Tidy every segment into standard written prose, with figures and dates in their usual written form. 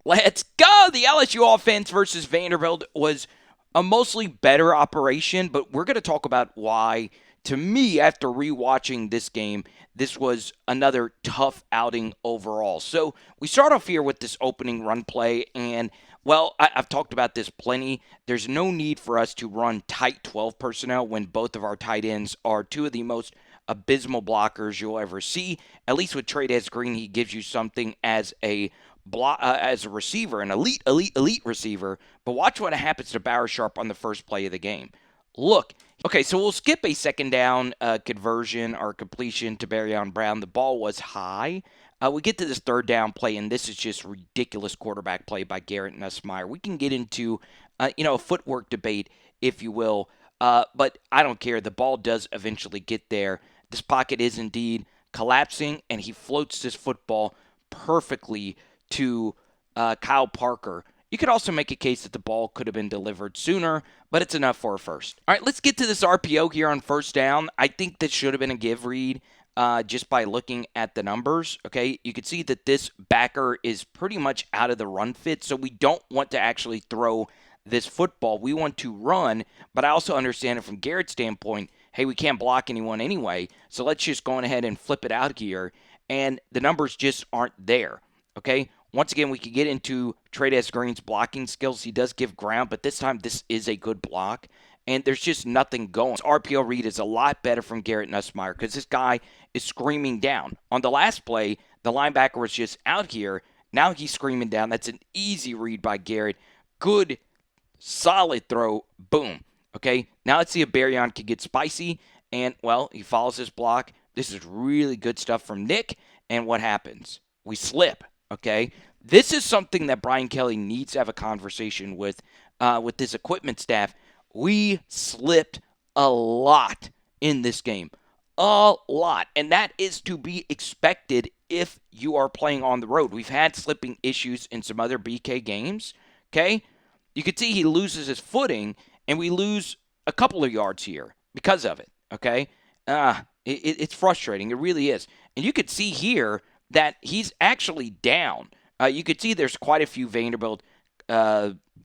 Let's go! The LSU offense versus Vanderbilt was a mostly better operation, but we're going to talk about why, to me, after rewatching this game, this was another tough outing overall. So we start off here with this opening run play, and well, I've talked about this plenty. There's no need for us to run tight 12 personnel when both of our tight ends are two of the most abysmal blockers you'll ever see. At least with Trey'Dez Green, he gives you something as a receiver, an elite receiver. But watch what happens to Bauer Sharp on the first play of the game. Look, okay, so we'll skip a second down conversion or completion to Barryon Brown. The ball was high. We get to this third down play, and this is just ridiculous quarterback play by Garrett Nussmeier. We can get into, a footwork debate, if you will, but I don't care. The ball does eventually get there. This pocket is indeed collapsing, and he floats this football perfectly to Kyle Parker. You could also make a case that the ball could have been delivered sooner, but it's enough for a first. All right, let's get to this RPO here on first down. I think this should have been a give read just by looking at the numbers. Okay, you can see that this backer is pretty much out of the run fit, so we don't want to actually throw this football. We want to run, but I also understand it from Garrett's standpoint. Hey, we can't block anyone anyway, so let's just go ahead and flip it out here. And the numbers just aren't there. Okay, once again, we could get into Trey'Dez Green's blocking skills. He does give ground, but this time this is a good block, and there's just nothing going. This RPO read is a lot better from Garrett Nussmeier because this guy is screaming down. On the last play, the linebacker was just out here. Now he's screaming down. That's an easy read by Garrett. Good, solid throw. Boom. Okay, now let's see if Barryon can get spicy, and, well, he follows his block. This is really good stuff from Nick, and what happens? We slip. Okay, this is something that Brian Kelly needs to have a conversation with his equipment staff. We slipped a lot in this game, a lot, and that is to be expected if you are playing on the road. We've had slipping issues in some other BK games. Okay, you can see he loses his footing, and we lose a couple of yards here because of it. Okay, it's frustrating. It really is, and you could see here that he's actually down. You could see there's quite a few Vanderbilt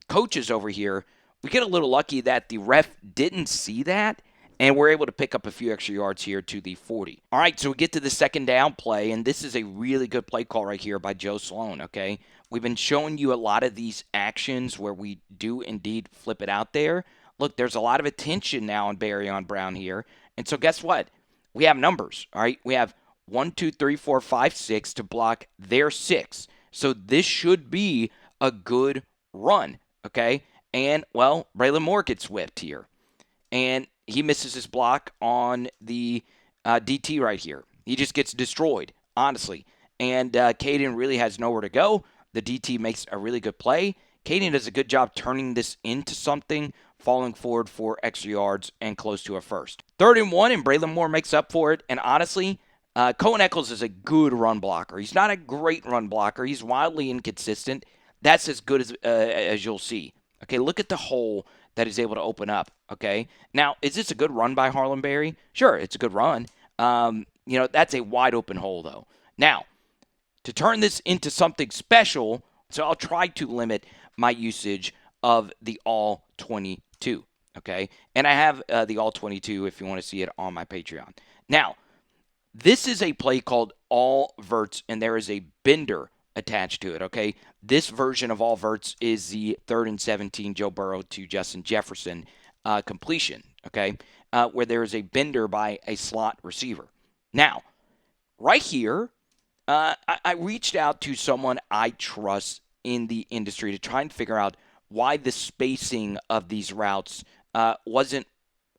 coaches over here. We get a little lucky that the ref didn't see that, and we're able to pick up a few extra yards here to the 40. All right, so we get to the second down play, and this is a really good play call right here by Joe Sloan, okay? We've been showing you a lot of these actions where we do indeed flip it out there. Look, there's a lot of attention now on Barryon Brown here, and so guess what? We have numbers, all right? We have 1, 2, 3, 4, 5, 6 to block their 6. So this should be a good run, okay? And, well, Braylon Moore gets whipped here. And he misses his block on the DT right here. He just gets destroyed, honestly. And Caden really has nowhere to go. The DT makes a really good play. Caden does a good job turning this into something, falling forward for extra yards and close to a first. 3rd and 1, and Braylon Moore makes up for it. And honestly, Cohen Eccles is a good run blocker. He's not a great run blocker. He's wildly inconsistent. That's as good as you'll see. Okay, look at the hole that he's able to open up. Okay, now is this a good run by Harlem Berry? Sure, it's a good run. That's a wide open hole though. Now, to turn this into something special, so I'll try to limit my usage of the all 22. Okay, and I have the all 22 if you want to see it on my Patreon. Now, this is a play called all verts, and there is a bender attached to it, okay? This version of all verts is the 3rd and 17 Joe Burrow to Justin Jefferson completion, okay? Where there is a bender by a slot receiver. Now, right here, I reached out to someone I trust in the industry to try and figure out why the spacing of these routes wasn't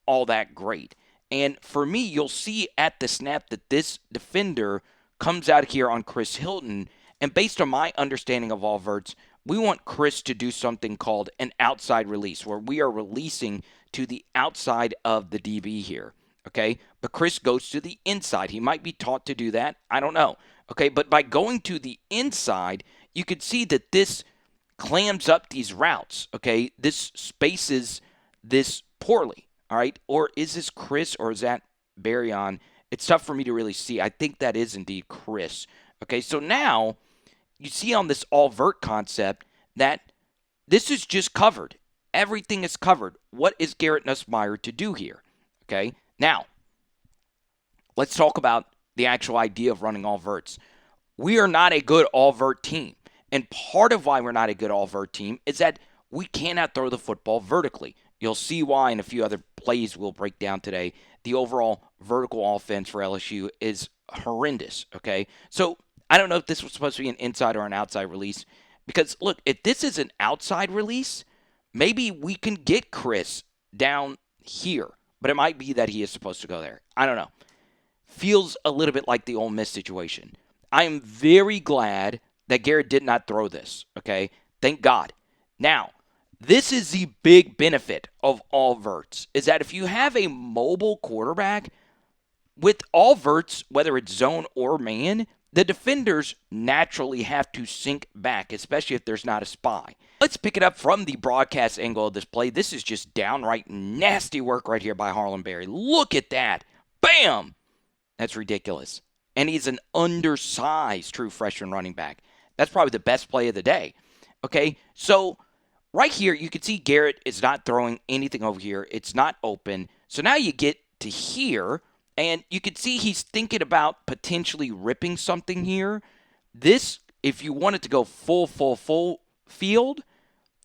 all that great. And for me, you'll see at the snap that this defender comes out here on Chris Hilton. And based on my understanding of all verts, we want Chris to do something called an outside release, where we are releasing to the outside of the DB here. Okay? But Chris goes to the inside. He might be taught to do that. I don't know. Okay? But by going to the inside, you could see that this clams up these routes. Okay? This spaces this poorly. All right, or is this Chris or is that Barryon? It's tough for me to really see. I think that is indeed Chris. Okay, so now you see on this all vert concept that this is just covered. Everything is covered. What is Garrett Nussmeier to do here? Okay. Now, let's talk about the actual idea of running all verts. We are not a good all vert team. And part of why we're not a good all vert team is that we cannot throw the football vertically. You'll see why in a few other plays we'll break down today. The overall vertical offense for LSU is horrendous. Okay. So I don't know if this was supposed to be an inside or an outside release. Because look, if this is an outside release, maybe we can get Chris down here. But it might be that he is supposed to go there. I don't know. Feels a little bit like the Ole Miss situation. I am very glad that Garrett did not throw this, okay? Thank God. Now, this is the big benefit of all verts, is that if you have a mobile quarterback, with all verts, whether it's zone or man, the defenders naturally have to sink back, especially if there's not a spy. Let's pick it up from the broadcast angle of this play. This is just downright nasty work right here by Harlan Berry. Look at that. Bam! That's ridiculous. And he's an undersized true freshman running back. That's probably the best play of the day. Okay, so right here, you can see Garrett is not throwing anything over here. It's not open. So now you get to here, and you can see he's thinking about potentially ripping something here. This, if you wanted to go full field,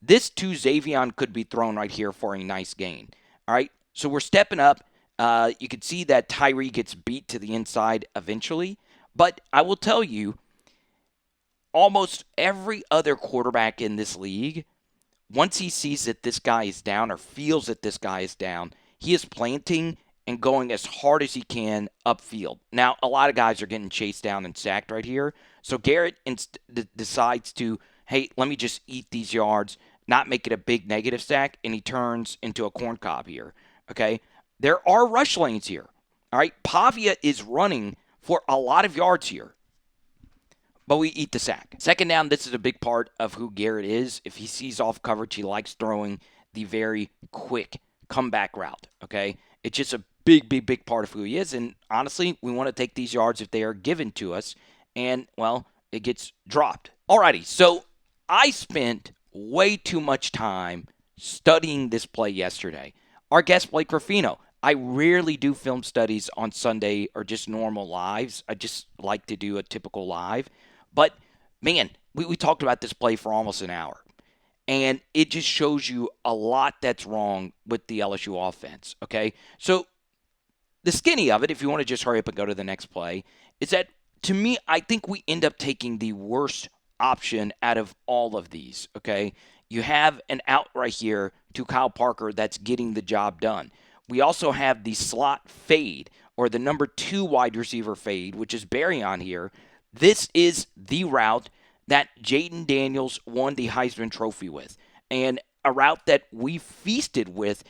this to Zavion could be thrown right here for a nice gain. All right, so we're stepping up. You can see that Tyree gets beat to the inside eventually. But I will tell you, almost every other quarterback in this league, once he sees that this guy is down or feels that this guy is down, he is planting and going as hard as he can upfield. Now, a lot of guys are getting chased down and sacked right here. So Garrett decides to, hey, let me just eat these yards, not make it a big negative sack, and he turns into a corn cob here. Okay? There are rush lanes here. All right? Pavia is running for a lot of yards here, but we eat the sack. Second down, this is a big part of who Garrett is. If he sees off coverage, he likes throwing the very quick comeback route, okay? It's just a big part of who he is, and honestly, we want to take these yards if they are given to us, and, well, it gets dropped. Alrighty, so I spent way too much time studying this play yesterday. Our guest, Blake Ruffino. I rarely do film studies on Sunday or just normal lives. I just like to do a typical live. But, man, we talked about this play for almost an hour. And it just shows you a lot that's wrong with the LSU offense, okay? So, the skinny of it, if you want to just hurry up and go to the next play, is that, to me, I think we end up taking the worst option out of all of these, okay? You have an out right here to Kyle Parker that's getting the job done. We also have the slot fade, or the number 2 wide receiver fade, which is Berry on here. This is the route that Jaden Daniels won the Heisman Trophy with, and a route that we feasted with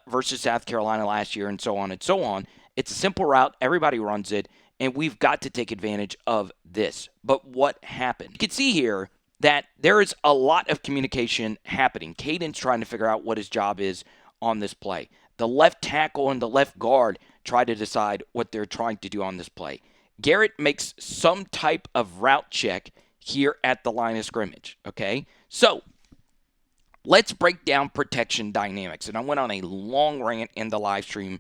versus South Carolina last year, and so on and so on. It's a simple route. Everybody runs it, and we've got to take advantage of this. But what happened? You can see here that there is a lot of communication happening. Caden's trying to figure out what his job is on this play. The left tackle and the left guard try to decide what they're trying to do on this play. Garrett makes some type of route check here at the line of scrimmage, okay? So, let's break down protection dynamics. And I went on a long rant in the live stream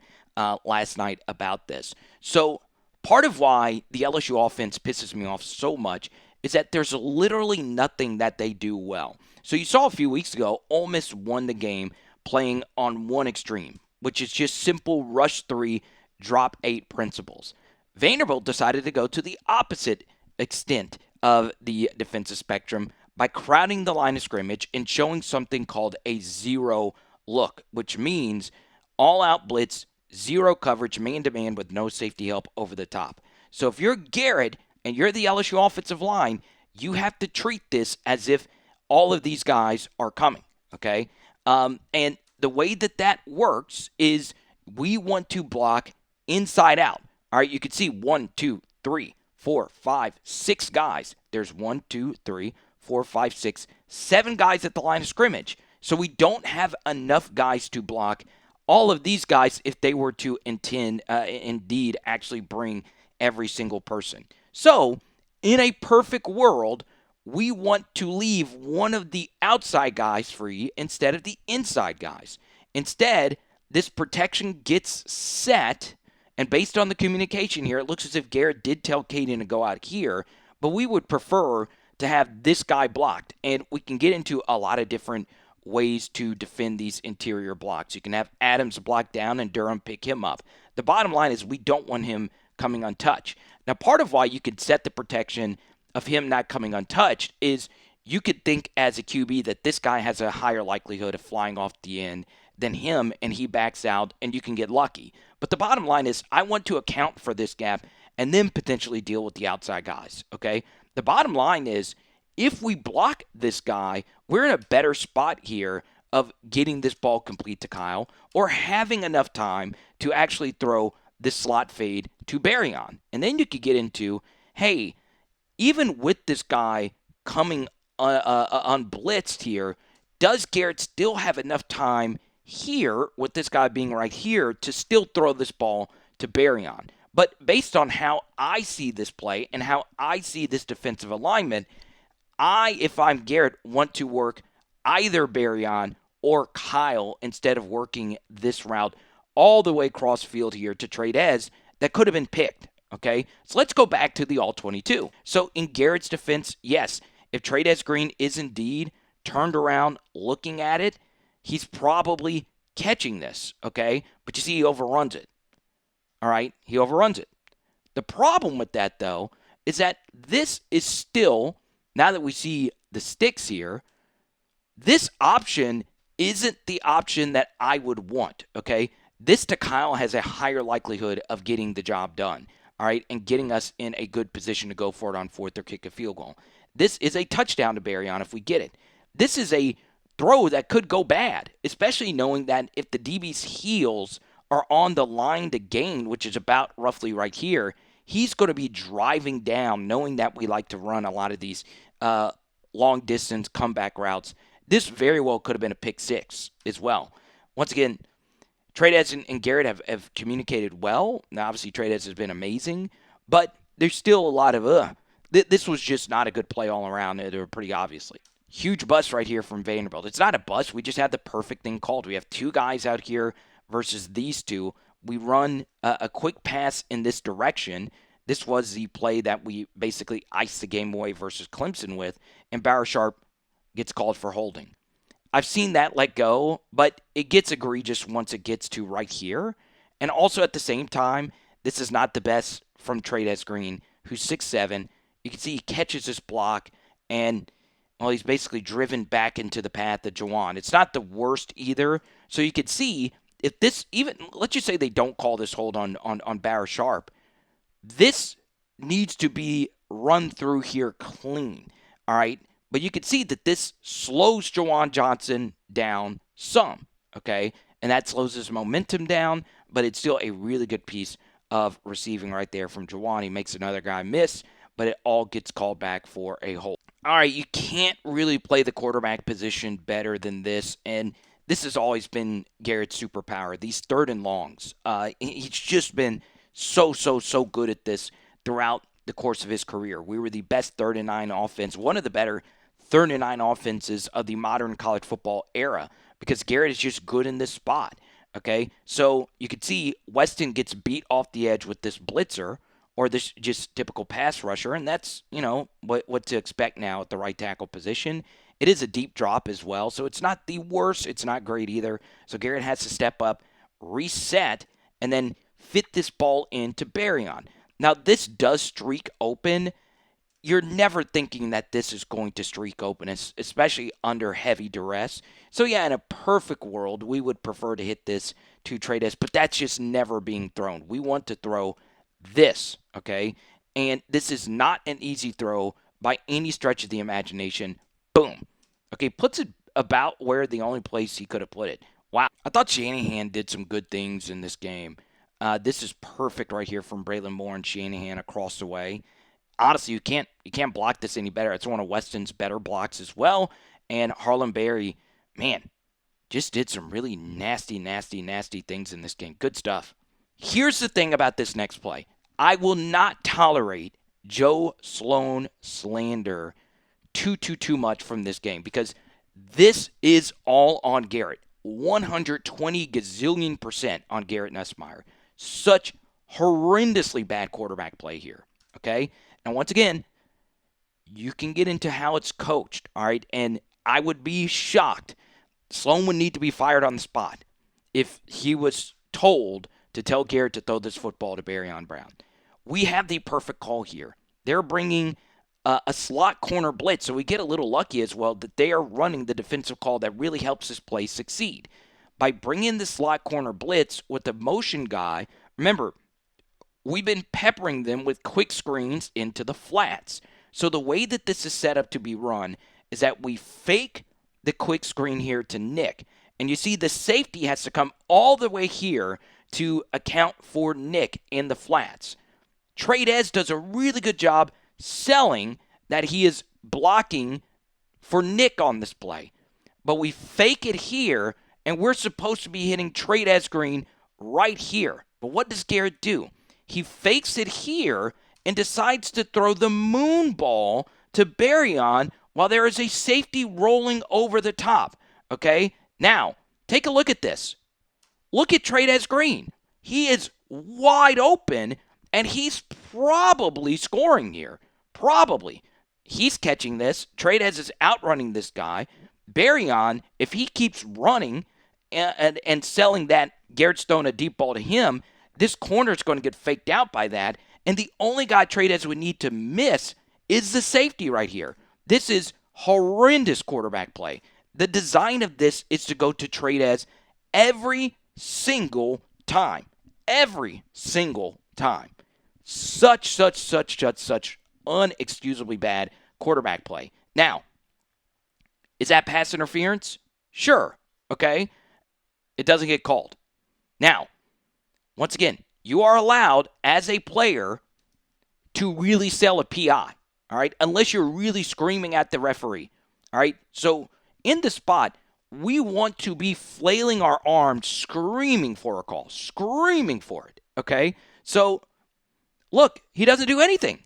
last night about this. So, part of why the LSU offense pisses me off so much is that there's literally nothing that they do well. So, you saw a few weeks ago, Ole Miss won the game playing on one extreme, which is just simple rush 3, drop 8 principles. Vanderbilt decided to go to the opposite extent of the defensive spectrum by crowding the line of scrimmage and showing something called a zero look, which means all-out blitz, zero coverage, man-to-man with no safety help over the top. So if you're Garrett and you're the LSU offensive line, you have to treat this as if all of these guys are coming, okay? And the way that works is we want to block inside out. All right, you can see 1, 2, 3, 4, 5, 6 guys. There's 1, 2, 3, 4, 5, 6, 7 guys at the line of scrimmage. So we don't have enough guys to block all of these guys if they were to indeed actually bring every single person. So in a perfect world, we want to leave one of the outside guys free instead of the inside guys. Instead, this protection gets set, and based on the communication here, it looks as if Garrett did tell Caden to go out here, but we would prefer to have this guy blocked. And we can get into a lot of different ways to defend these interior blocks. You can have Adams block down and Durham pick him up. The bottom line is we don't want him coming untouched. Now, part of why you could set the protection of him not coming untouched is you could think as a QB that this guy has a higher likelihood of flying off the end than him, and he backs out, and you can get lucky. But the bottom line is I want to account for this gap and then potentially deal with the outside guys, okay? The bottom line is if we block this guy, we're in a better spot here of getting this ball complete to Kyle or having enough time to actually throw this slot fade to Barryon. And then you could get into, hey, even with this guy coming unblitzed here, does Garrett still have enough time here, with this guy being right here, to still throw this ball to Barryon? But based on how I see this play and how I see this defensive alignment, if I'm Garrett, want to work either Barryon or Kyle instead of working this route all the way across field here to Trey'Dez that could have been picked. Okay, so let's go back to the all-22. So in Garrett's defense, yes, if Trey'Dez Green is indeed turned around looking at it, he's probably catching this, okay? But you see, he overruns it. All right, he overruns it. The problem with that, though, is that this is still, now that we see the sticks here, this option isn't the option that I would want, okay? This to Kyle has a higher likelihood of getting the job done, all right, and getting us in a good position to go for it on fourth or kick a field goal. This is a touchdown to Barryon if we get it. This is a throw that could go bad, especially knowing that if the DB's heels are on the line to gain, which is about roughly right here, he's going to be driving down, knowing that we like to run a lot of these long-distance comeback routes. This very well could have been a pick six as well. Once again, Trey'Dez and Garrett have communicated well. Now, obviously, Trey'Dez has been amazing, but there's still a lot of, this was just not a good play all around, pretty obviously. Huge bust right here from Vanderbilt. It's not a bust. We just had the perfect thing called. We have two guys out here versus these two. We run a quick pass in this direction. This was the play that we basically iced the game away versus Clemson with, and Barrow Sharp gets called for holding. I've seen that let go, but it gets egregious once it gets to right here. And also at the same time, this is not the best from Trey'Dez Green, who's 6'7". You can see he catches this block, and well, he's basically driven back into the path of Jawan. It's not the worst either. So you could see if this, even, let's just say they don't call this hold on Barrow Sharp, this needs to be run through here clean, all right? But you can see that this slows Jawan Johnson down some, okay? And that slows his momentum down, but it's still a really good piece of receiving right there from Jawan. He makes another guy miss, but it all gets called back for a hold. All right, you can't really play the quarterback position better than this, and this has always been Garrett's superpower, these third and longs. He's just been so good at this throughout the course of his career. We were the best 3rd and 9 offense, one of the better 3rd and 9 offenses of the modern college football era, because Garrett is just good in this spot, okay? So you can see Weston gets beat off the edge with this blitzer, or this just typical pass rusher, and that's, what to expect now at the right tackle position. It is a deep drop as well, so it's not the worst. It's not great either. So Garrett has to step up, reset, and then fit this ball into Barryon. Now, this does streak open. You're never thinking that this is going to streak open, especially under heavy duress. So, yeah, in a perfect world, we would prefer to hit this to Trey'Dez, but that's just never being thrown. We want to throw this, okay? And this is not an easy throw by any stretch of the imagination. Boom. Okay, puts it about where the only place he could have put it. Wow. I thought Shanahan did some good things in this game. This is perfect right here from Braylon Moore and Shanahan across the way. Honestly, you can't block this any better. It's one of Weston's better blocks as well. And Harlan Berry, man, just did some really nasty things in this game. Good stuff. Here's the thing about this next play. I will not tolerate Joe Sloan slander too much from this game because this is all on Garrett. 120 gazillion% on Garrett Nussmeier. Such horrendously bad quarterback play here. Okay? And once again, you can get into how it's coached, all right? And I would be shocked. Sloan would need to be fired on the spot if he was told to tell Garrett to throw this football to Barryon Brown. We have the perfect call here. They're bringing a slot corner blitz, so we get a little lucky as well that they are running the defensive call that really helps this play succeed. By bringing the slot corner blitz with the motion guy, remember, we've been peppering them with quick screens into the flats. So the way that this is set up to be run is that we fake the quick screen here to Nick. And you see the safety has to come all the way here to account for Nick in the flats. Trey'Dez does a really good job selling that he is blocking for Nick on this play. But we fake it here, and we're supposed to be hitting Trey'Dez green right here. But what does Garrett do? He fakes it here and decides to throw the moon ball to Barryon while there is a safety rolling over the top. Okay? Now, take a look at this. Look at Trey'Dez green. He is wide open, and he's probably scoring here. Probably. He's catching this. Trey'Dez is outrunning this guy. Barryon, if he keeps running and selling that, Garrett's throwing a deep ball to him, this corner is going to get faked out by that. And the only guy Trey'Dez would need to miss is the safety right here. This is horrendous quarterback play. The design of this is to go to Trey'Dez every single time. Every single time. Such unexcusably bad quarterback play. Now, is that pass interference? Sure. Okay? It doesn't get called. Now, once again, you are allowed as a player to really sell a PI. All right? Unless you're really screaming at the referee. All right? So, in the spot, we want to be flailing our arms, screaming for a call. Screaming for it. Okay? So, look, he doesn't do anything.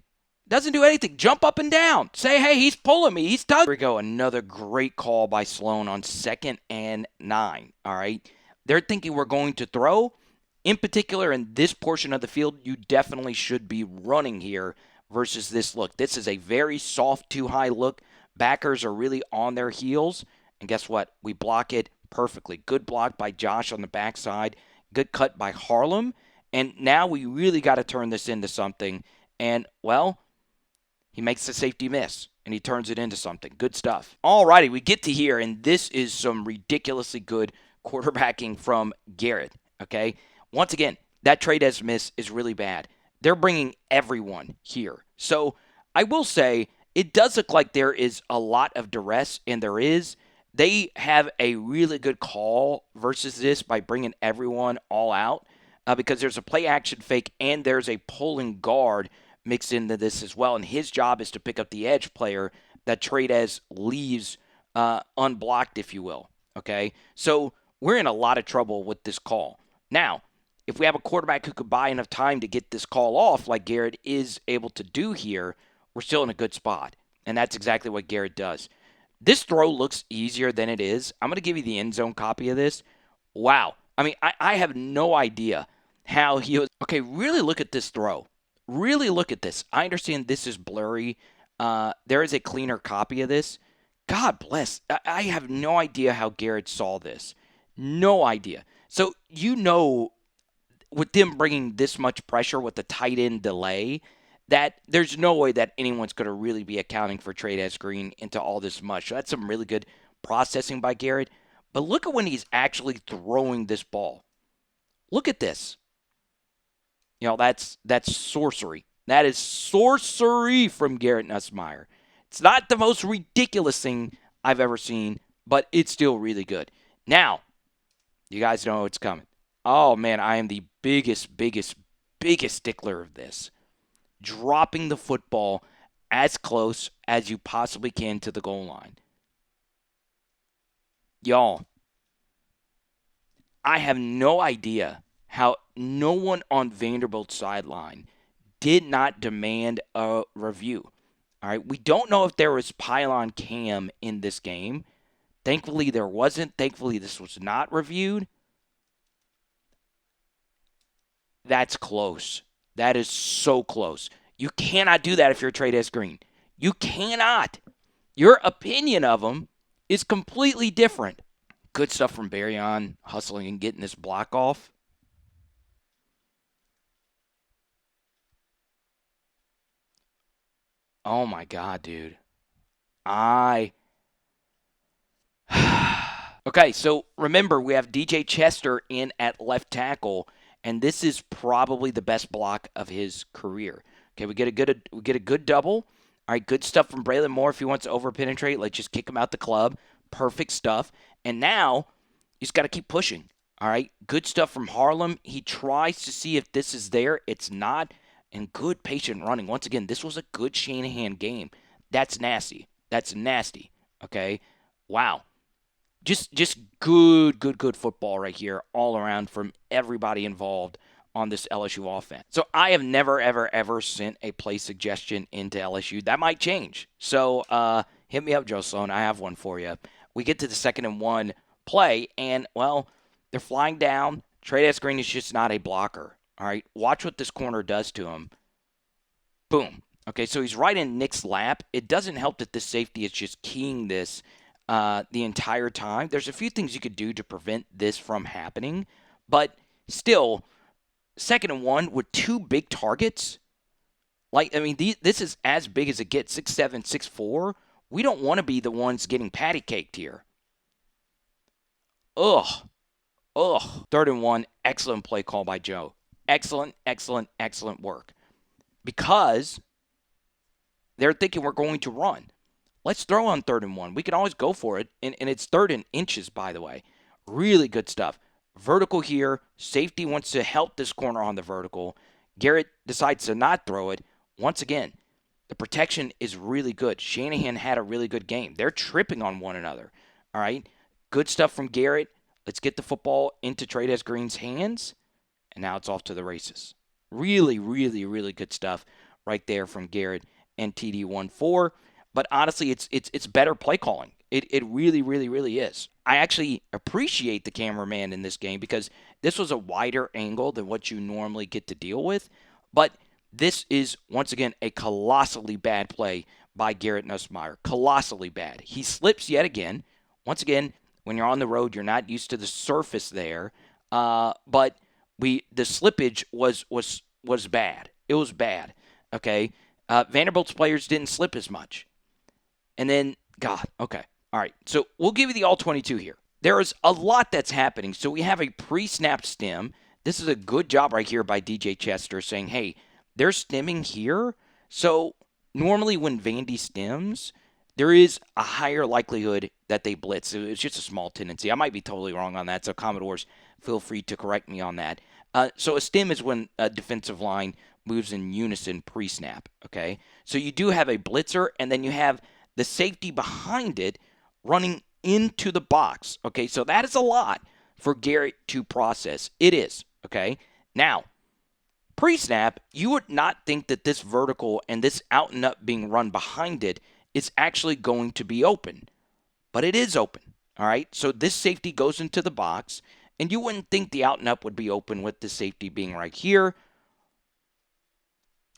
Doesn't do anything. Jump up and down. Say, hey, he's pulling me. He's tugging. Here we go. Another great call by Sloan on 2nd and 9. All right? They're thinking we're going to throw. In particular, in this portion of the field, you definitely should be running here versus this look. This is a very soft, too high look. Backers are really on their heels. And guess what? We block it perfectly. Good block by Josh on the backside. Good cut by Harlem. And now we really got to turn this into something. And, well, he makes the safety miss, and he turns it into something. Good stuff. All righty, we get to here, and this is some ridiculously good quarterbacking from Garrett, okay? Once again, that Trey'Dez miss is really bad. They're bringing everyone here. So I will say it does look like there is a lot of duress, and there is. They have a really good call versus this by bringing everyone all out because there's a play-action fake and there's a pulling guard mixed into this as well, and his job is to pick up the edge player that Trey'Dez leaves unblocked, if you will, okay? So we're in a lot of trouble with this call. Now, if we have a quarterback who could buy enough time to get this call off like Garrett is able to do here, we're still in a good spot, and that's exactly what Garrett does. This throw looks easier than it is. I'm going to give you the end zone copy of this. Wow. I mean, I have no idea how he was. Okay, really look at this throw. Really look at this. I understand this is blurry. There is a cleaner copy of this. God bless. I have no idea how Garrett saw this. No idea. So, you know, with them bringing this much pressure with the tight end delay, that there's no way that anyone's going to really be accounting for Trey'Dez green into all this much. So that's some really good processing by Garrett. But look at when he's actually throwing this ball. Look at this. You know, that's sorcery. That is sorcery from Garrett Nussmeier. It's not the most ridiculous thing I've ever seen, but it's still really good. Now, you guys know it's coming. Oh, man, I am the biggest stickler of this. Dropping the football as close as you possibly can to the goal line. Y'all, I have no idea how no one on Vanderbilt's sideline did not demand a review. All right, we don't know if there was pylon cam in this game. Thankfully, there wasn't. Thankfully, this was not reviewed. That's close. That is so close. You cannot do that if you're Trey'Dez Green. You cannot. Your opinion of him is completely different. Good stuff from Baryon, hustling and getting this block off. Oh my God, dude. Okay, so remember, we have DJ Chester in at left tackle, and this is probably the best block of his career. Okay, we get a good double. All right, good stuff from Braylon Moore. If he wants to over penetrate, let's just kick him out the club. Perfect stuff. And now he's got to keep pushing. All right, good stuff from Harlem. He tries to see if this is there. It's not. And good patient running. Once again, this was a good Shanahan game. That's nasty. That's nasty. Okay, wow. Just good football right here all around from everybody involved on this LSU offense. So I have never, ever sent a play suggestion into LSU. That might change. So hit me up, Joe Sloan. I have one for you. We get to the 2nd and 1 play, and, well, they're flying down. Trey'Dez Green is just not a blocker. All right, watch what this corner does to him. Boom. Okay, so he's right in Nick's lap. It doesn't help that this safety is just keying this the entire time. There's a few things you could do to prevent this from happening, but still, 2nd and 1 with 2 big targets. Like, I mean, this is as big as it gets, 6'7", 6'4". We don't want to be the ones getting patty caked here. Ugh. 3rd and 1, excellent play call by Joe. Excellent work. Because they're thinking we're going to run. Let's throw on 3rd and 1. We can always go for it. And it's 3rd and inches, by the way. Really good stuff. Vertical here. Safety wants to help this corner on the vertical. Garrett decides to not throw it. Once again, the protection is really good. Shanahan had a really good game. They're tripping on one another. All right. Good stuff from Garrett. Let's get the football into Trey'Dez Green's hands. And now it's off to the races. Really good stuff right there from Garrett and TD14. But honestly, it's better play calling. It really is. I actually appreciate the cameraman in this game because this was a wider angle than what you normally get to deal with. But this is, once again, a colossally bad play by Garrett Nussmeier. Colossally bad. He slips yet again. Once again, when you're on the road, you're not used to the surface there. But the slippage was bad. It was bad. Okay. Vanderbilt's players didn't slip as much. And then, God, okay. All right. So we'll give you the all 22 here. There is a lot that's happening. So we have a pre-snap stem. This is a good job right here by DJ Chester saying, hey, they're stemming here. So normally when Vandy stems, there is a higher likelihood that they blitz. It's just a small tendency. I might be totally wrong on that. So Commodores, feel free to correct me on that. So a stem is when a defensive line moves in unison pre-snap. Okay. So you do have a blitzer, and then you have the safety behind it running into the box. Okay, so that is a lot for Garrett to process. It is, okay? Now, pre-snap, you would not think that this vertical and this out and up being run behind it is actually going to be open. But it is open, all right? So this safety goes into the box, and you wouldn't think the out and up would be open with the safety being right here.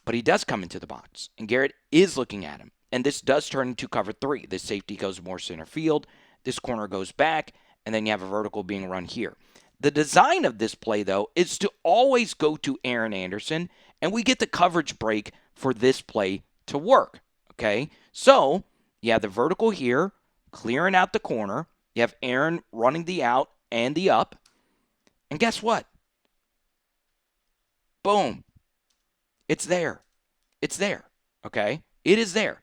But he does come into the box, and Garrett is looking at him. And this does turn into cover 3. This safety goes more center field. This corner goes back, and then you have a vertical being run here. The design of this play, though, is to always go to Aaron Anderson, and we get the coverage break for this play to work, okay? So you have the vertical here, clearing out the corner. You have Aaron running the out and the up. And guess what? Boom. It's there. It's there, okay? It is there.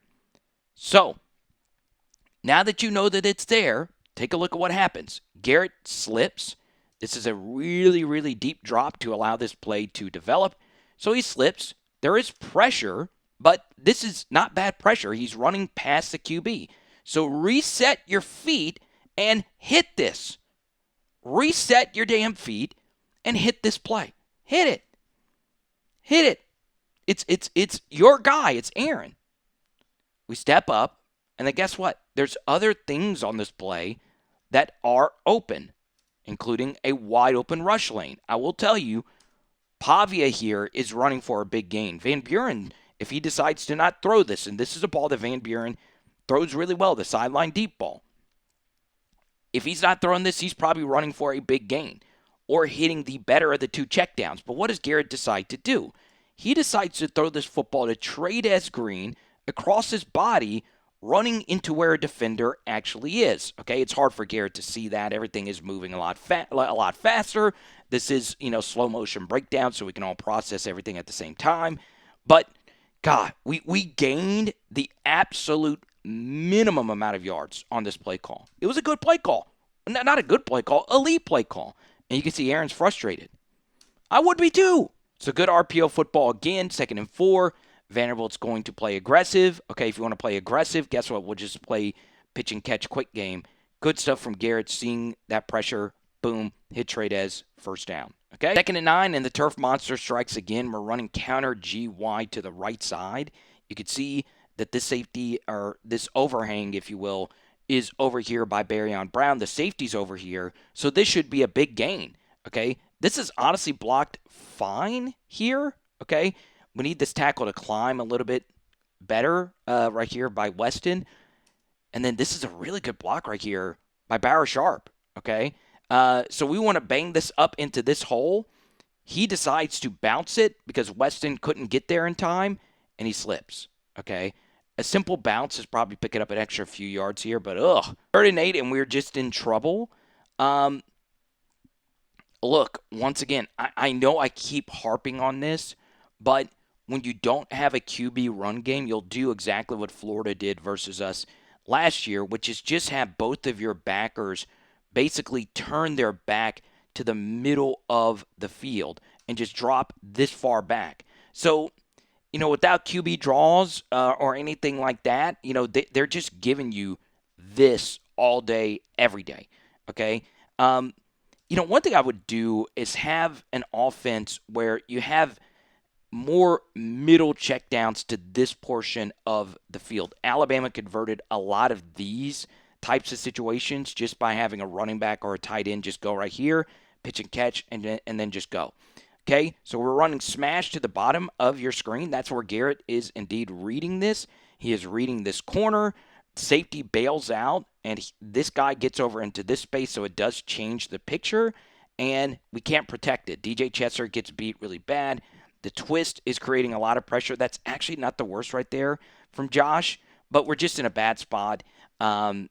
So, now that you know that it's there, take a look at what happens. Garrett slips. This is a really deep drop to allow this play to develop. So he slips. There is pressure, but this is not bad pressure. He's running past the QB. So reset your feet and hit this. Reset your damn feet and hit this play. Hit it. Hit it. It's your guy. It's Aaron. We step up, and then guess what? There's other things on this play that are open, including a wide open rush lane. I will tell you, Pavia here is running for a big gain. Van Buren, if he decides to not throw this, and this is a ball that Van Buren throws really well, the sideline deep ball. If he's not throwing this, he's probably running for a big gain or hitting the better of the two checkdowns. But what does Garrett decide to do? He decides to throw this football to Trey'Dez Green across his body, running into where a defender actually is. Okay, it's hard for Garrett to see that. Everything is moving a lot faster. This is, slow motion breakdown, so we can all process everything at the same time. But, God, we gained the absolute minimum amount of yards on this play call. It was a good play call. Not a good play call, elite play call. And you can see Aaron's frustrated. I would be too. It's a good RPO football again, 2nd and 4. Vanderbilt's going to play aggressive. Okay, if you want to play aggressive, guess what? We'll just play pitch and catch quick game. Good stuff from Garrett, seeing that pressure. Boom, hit Trey'Dez, first down. Okay, 2nd and 9, and the Turf Monster strikes again. We're running counter GY to the right side. You can see that this safety, or this overhang, if you will, is over here by Barryon Brown. The safety's over here, so this should be a big gain. Okay, this is honestly blocked fine here. Okay, we need this tackle to climb a little bit better right here by Weston. And then this is a really good block right here by Barrow Sharp. Okay, so we want to bang this up into this hole. He decides to bounce it because Weston couldn't get there in time, and he slips. Okay, a simple bounce is probably picking up an extra few yards here, but 3rd and 8, and we're just in trouble. Look, once again, I know I keep harping on this, but when you don't have a QB run game, you'll do exactly what Florida did versus us last year, which is just have both of your backers basically turn their back to the middle of the field and just drop this far back. So, without QB draws or anything like that, they're just giving you this all day, every day. Okay? One thing I would do is have an offense where you have more middle checkdowns to this portion of the field. Alabama converted a lot of these types of situations just by having a running back or a tight end just go right here, pitch and catch, and then just go. Okay, so we're running smash to the bottom of your screen. That's where Garrett is indeed reading this. He is reading this corner. Safety bails out, and this guy gets over into this space, so it does change the picture, and we can't protect it. DJ Chesser gets beat really bad. The twist is creating a lot of pressure. That's actually not the worst right there from Josh, but we're just in a bad spot, and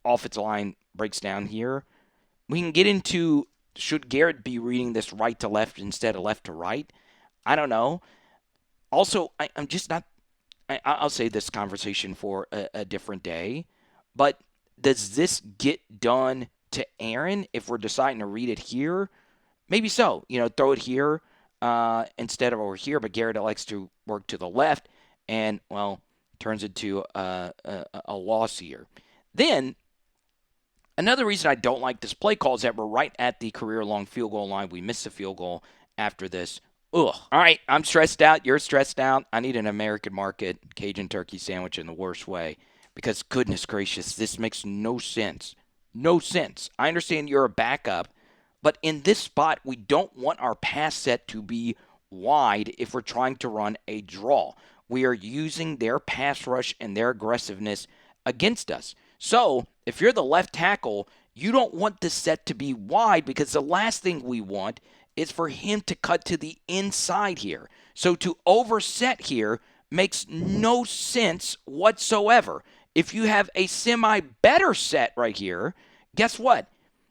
offensive line breaks down here. We can get into, should Garrett be reading this right to left instead of left to right? I don't know. Also, I'm just not, I'll save this conversation for a different day, but does this get done to Aaron if we're deciding to read it here? Maybe so. Throw it here instead of over here, but Garrett likes to work to the left and, turns into a loss here. Then, another reason I don't like this play call is that we're right at the career-long field goal line. We missed the field goal after this. Ugh. All right, I'm stressed out. You're stressed out. I need an American market Cajun turkey sandwich in the worst way because, goodness gracious, this makes no sense. No sense. I understand you're a backup, but in this spot, we don't want our pass set to be wide if we're trying to run a draw. We are using their pass rush and their aggressiveness against us. So, if you're the left tackle, you don't want the set to be wide because the last thing we want is for him to cut to the inside here. So to overset here makes no sense whatsoever. If you have a semi-better set right here, guess what?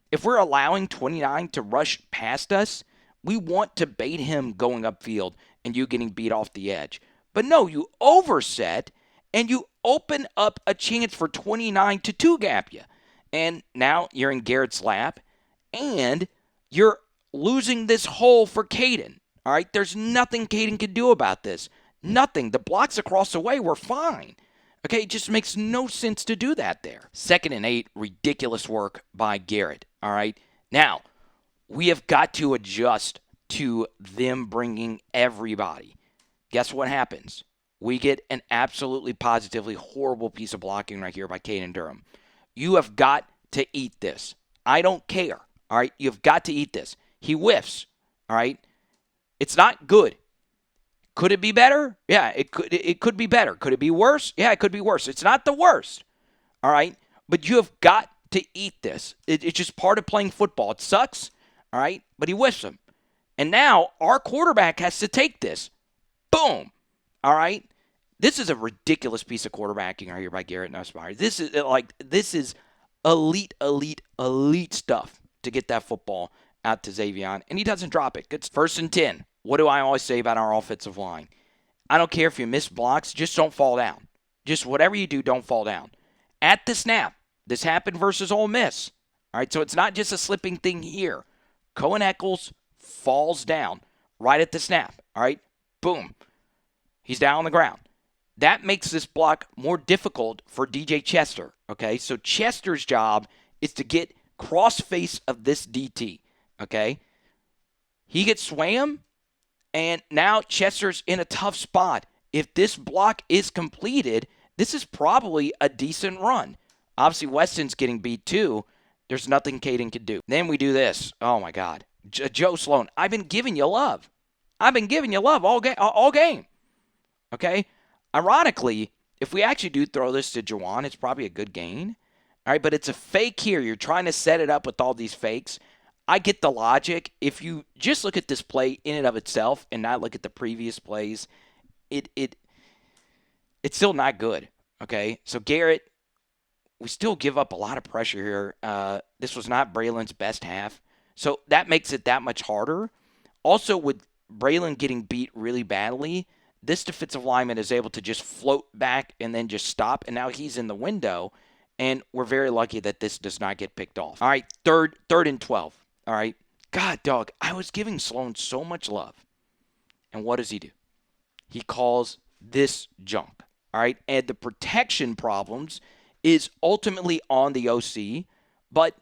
If we're allowing 29 to rush past us, we want to bait him going upfield and you getting beat off the edge. But no, you overset and you open up a chance for 29 to two-gap you. And now you're in Garrett's lap and you're losing this hole for Caden. All right, there's nothing Caden can do about this. Nothing. The blocks across the way were fine. Okay, it just makes no sense to do that there. 2nd and 8, ridiculous work by Garrett. All right, now we have got to adjust to them bringing everybody. Guess what happens? we get an absolutely positively horrible piece of blocking right here by Caden Durham. You have got to eat this. I don't care. All right. You've got to eat this. He whiffs. All right. It's not good. Could it be better? Yeah, it could be better. Could it be worse? Yeah, it could be worse. It's not the worst. All right. But you have got to eat this. It's just part of playing football. It sucks. All right. But he whiffs him. And now our quarterback has to take this. Boom. All right. This is a ridiculous piece of quarterbacking right here by Garrett Nussmeier. This is elite stuff to get that football out to Zavion, and he doesn't drop it. It's 1st and 10. What do I always say about our offensive line? I don't care if you miss blocks, just don't fall down. Just whatever you do, don't fall down. At the snap, this happened versus Ole Miss. All right, so it's not just a slipping thing here. Cohen Eccles falls down right at the snap. All right, boom. He's down on the ground. That makes this block more difficult for DJ Chester, okay? So Chester's job is to get cross-face of this DT, okay? He gets swam, and now Chester's in a tough spot. If this block is completed, this is probably a decent run. Obviously, Weston's getting beat too. There's nothing Caden can do. Then we do this. Oh, my God. Joe Sloan, I've been giving you love. I've been giving you love all game, okay? Ironically, if we actually do throw this to Juwan, it's probably a good gain. All right, but it's a fake here. You're trying to set it up with all these fakes. I get the logic. If you just look at this play in and of itself and not look at the previous plays, it's still not good. Okay, so Garrett, we still give up a lot of pressure here. This was not Braylon's best half, so that makes it that much harder. Also, with Braylon getting beat really badly, this defensive lineman is able to just float back and then just stop, and now he's in the window, and we're very lucky that this does not get picked off. All right, third and 12. All right. God, dog, I was giving Sloan so much love. And what does he do? He calls this junk. All right, and the protection problems is ultimately on the OC, but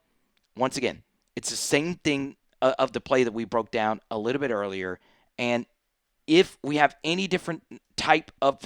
once again, it's the same thing of the play that we broke down a little bit earlier, and if we have any different type of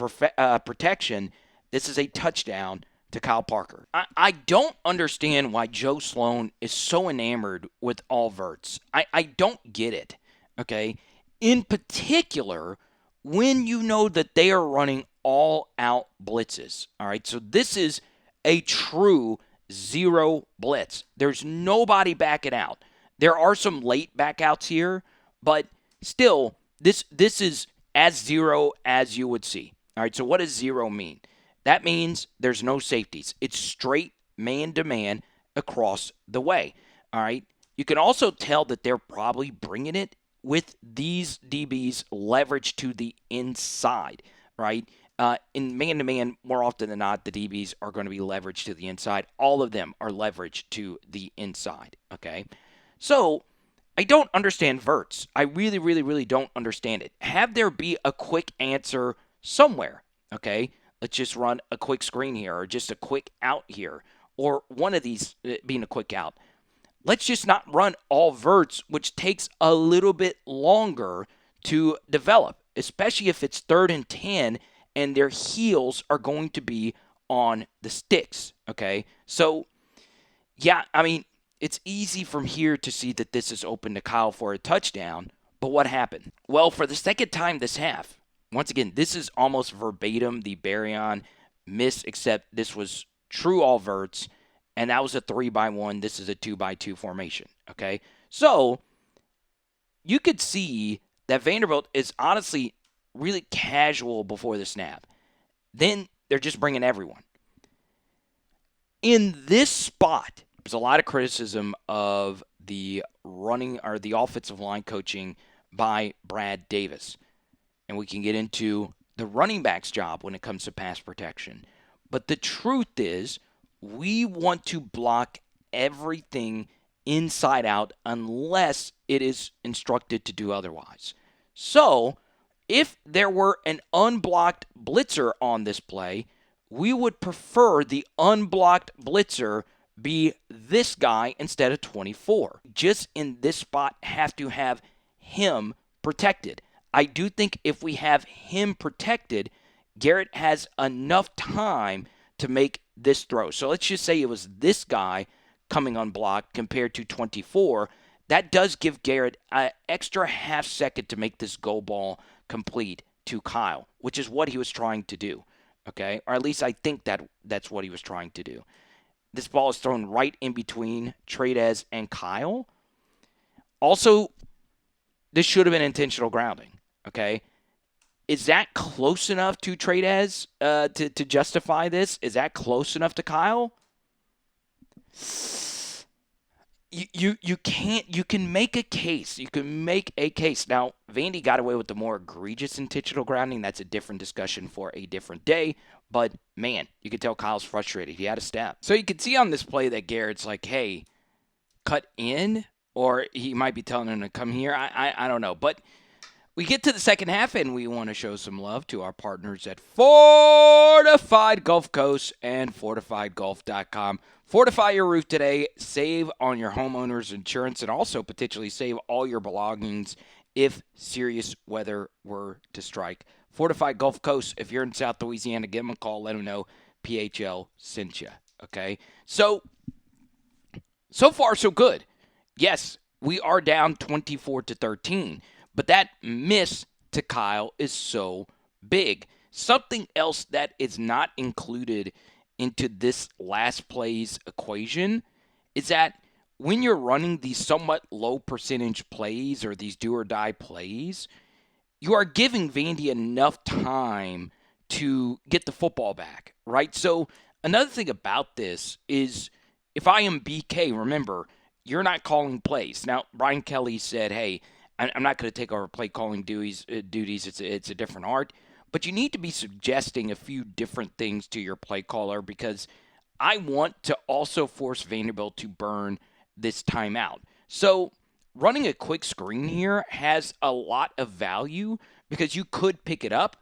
protection, this is a touchdown to Kyle Parker. I don't understand why Joe Sloan is so enamored with all verts. I don't get it, okay? In particular, when you know that they are running all-out blitzes, all right? So this is a true zero blitz. There's nobody backing out. There are some late backouts here, but still, this is as zero as you would see. All right, so what does zero mean? That means there's no safeties. It's straight man-to-man across the way. All right, you can also tell that they're probably bringing it with these DBs leveraged to the inside, right? In man-to-man, more often than not, the DBs are going to be leveraged to the inside. All of them are leveraged to the inside, okay? So I don't understand verts. I really, really, really don't understand it. Have there be a quick answer somewhere, okay? Let's just run a quick screen here or just a quick out here or one of these being a quick out. Let's just not run all verts, which takes a little bit longer to develop, especially if it's 3rd and 10 and their heels are going to be on the sticks, okay? So, yeah, I mean, it's easy from here to see that this is open to Kyle for a touchdown, but what happened? Well, for the second time this half, once again, this is almost verbatim the Baryon miss, except this was true all verts, and that was a 3-by-1. This is a 2-by-2 formation, okay? So you could see that Vanderbilt is honestly really casual before the snap. Then they're just bringing everyone. In this spot, there's a lot of criticism of the running or the offensive line coaching by Brad Davis. And we can get into the running back's job when it comes to pass protection. But the truth is, we want to block everything inside out unless it is instructed to do otherwise. So, if there were an unblocked blitzer on this play, we would prefer the unblocked blitzer be this guy instead of 24. Just in this spot, have to have him protected. I do think if we have him protected, Garrett has enough time to make this throw. So let's just say it was this guy coming unblocked compared to 24. That does give Garrett an extra half second to make this go ball complete to Kyle, which is what he was trying to do. Okay? Or at least I think that's what he was trying to do. This ball is thrown right in between Trey'Dez and Kyle. Also, this should have been intentional grounding. Okay? Is that close enough to Trey'Dez to justify this? Is that close enough to Kyle? You can't. You can make a case. You can make a case. Now, Vandy got away with the more egregious intentional grounding. That's a different discussion for a different day. But, man, you could tell Kyle's frustrated. He had a step. So you can see on this play that Garrett's like, hey, cut in. Or he might be telling him to come here. I don't know. But we get to the second half, and we want to show some love to our partners at Fortified Gulf Coast and FortifiedGulf.com. Fortify your roof today. Save on your homeowner's insurance and also potentially save all your belongings if serious weather were to strike. Fortified Gulf Coast, if you're in South Louisiana, give them a call. Let them know PHL sent you. Okay? So far, so good. Yes, we are down 24-13. But that miss to Kyle is so big. Something else that is not included into this last play's equation is that when you're running these somewhat low percentage plays or these do-or-die plays, you are giving Vandy enough time to get the football back, right? So another thing about this is if I am BK, remember, you're not calling plays. Now, Brian Kelly said, hey, I'm not going to take over play calling duties. It's a different art. But you need to be suggesting a few different things to your play caller because I want to also force Vanderbilt to burn this timeout. So running a quick screen here has a lot of value because you could pick it up,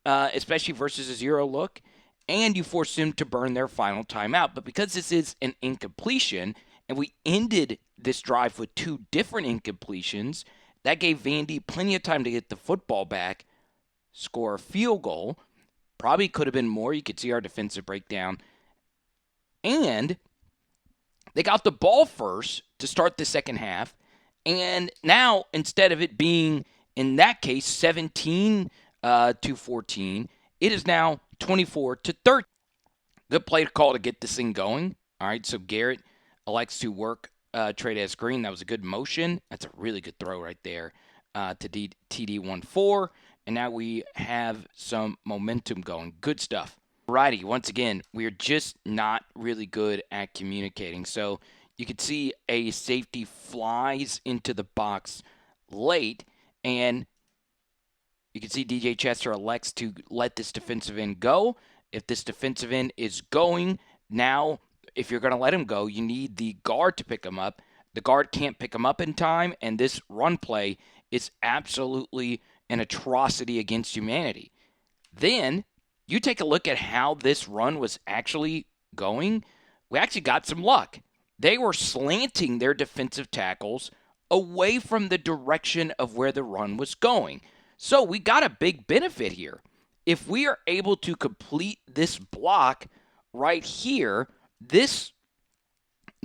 especially versus a zero look, and you force them to burn their final timeout. But because this is an incompletion, and we ended this drive with two different incompletions, that gave Vandy plenty of time to get the football back, score a field goal. Probably could have been more. You could see our defensive breakdown. And they got the ball first to start the second half. And now, instead of it being, in that case, 17-14, it is now 24-13. Good play call to get this thing going. All right, so Garrett elects to work Trey'Dez Green. That was a good motion. That's a really good throw right there to TD14. And now we have some momentum going. Good stuff. Alrighty, once again, we're just not really good at communicating. So you can see a safety flies into the box late, and you can see DJ Chester elects to let this defensive end go. If this defensive end is going, now if you're going to let him go, you need the guard to pick him up. The guard can't pick him up in time, and this run play is absolutely an atrocity against humanity. Then you take a look at how this run was actually going. We actually got some luck. They were slanting their defensive tackles away from the direction of where the run was going. So we got a big benefit here. If we are able to complete this block right here, this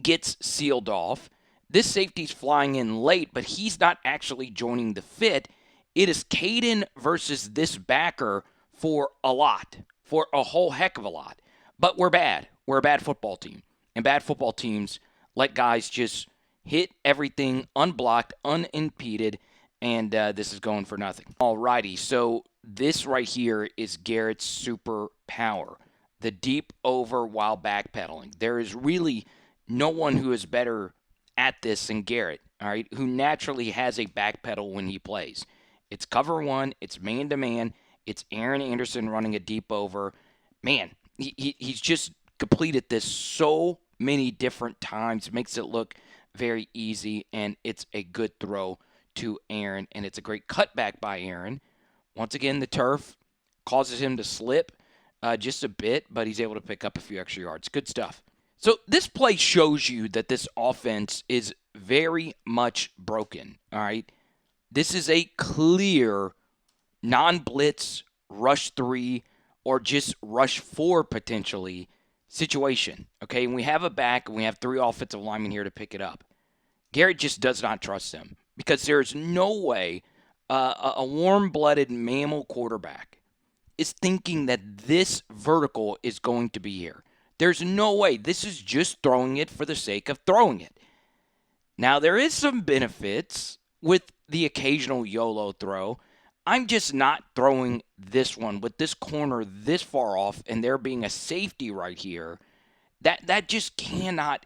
gets sealed off. This safety's flying in late, but he's not actually joining the fit. It is Caden versus this backer for a lot, for a whole heck of a lot. But we're bad. We're a bad football team. And bad football teams let guys just hit everything unblocked, unimpeded, and this is going for nothing. Alrighty, so this right here is Garrett's superpower. The deep over while backpedaling. There is really no one who is better at this than Garrett, all right, who naturally has a backpedal when he plays. It's cover one. It's man-to-man. It's Aaron Anderson running a deep over. Man, he's just completed this so many different times. Makes it look very easy, and it's a good throw to Aaron, and it's a great cutback by Aaron. Once again, the turf causes him to slip just a bit, but he's able to pick up a few extra yards. Good stuff. So this play shows you that this offense is very much broken, all right? This is a clear non-blitz rush 3 or just rush 4 potentially situation. Okay, and we have a back and we have 3 offensive linemen here to pick it up. Garrett just does not trust them because there's no way a warm-blooded mammal quarterback is thinking that this vertical is going to be here. There's no way. This is just throwing it for the sake of throwing it. Now, there is some benefits with the occasional YOLO throw. I'm just not throwing this one with this corner this far off and there being a safety right here. That just cannot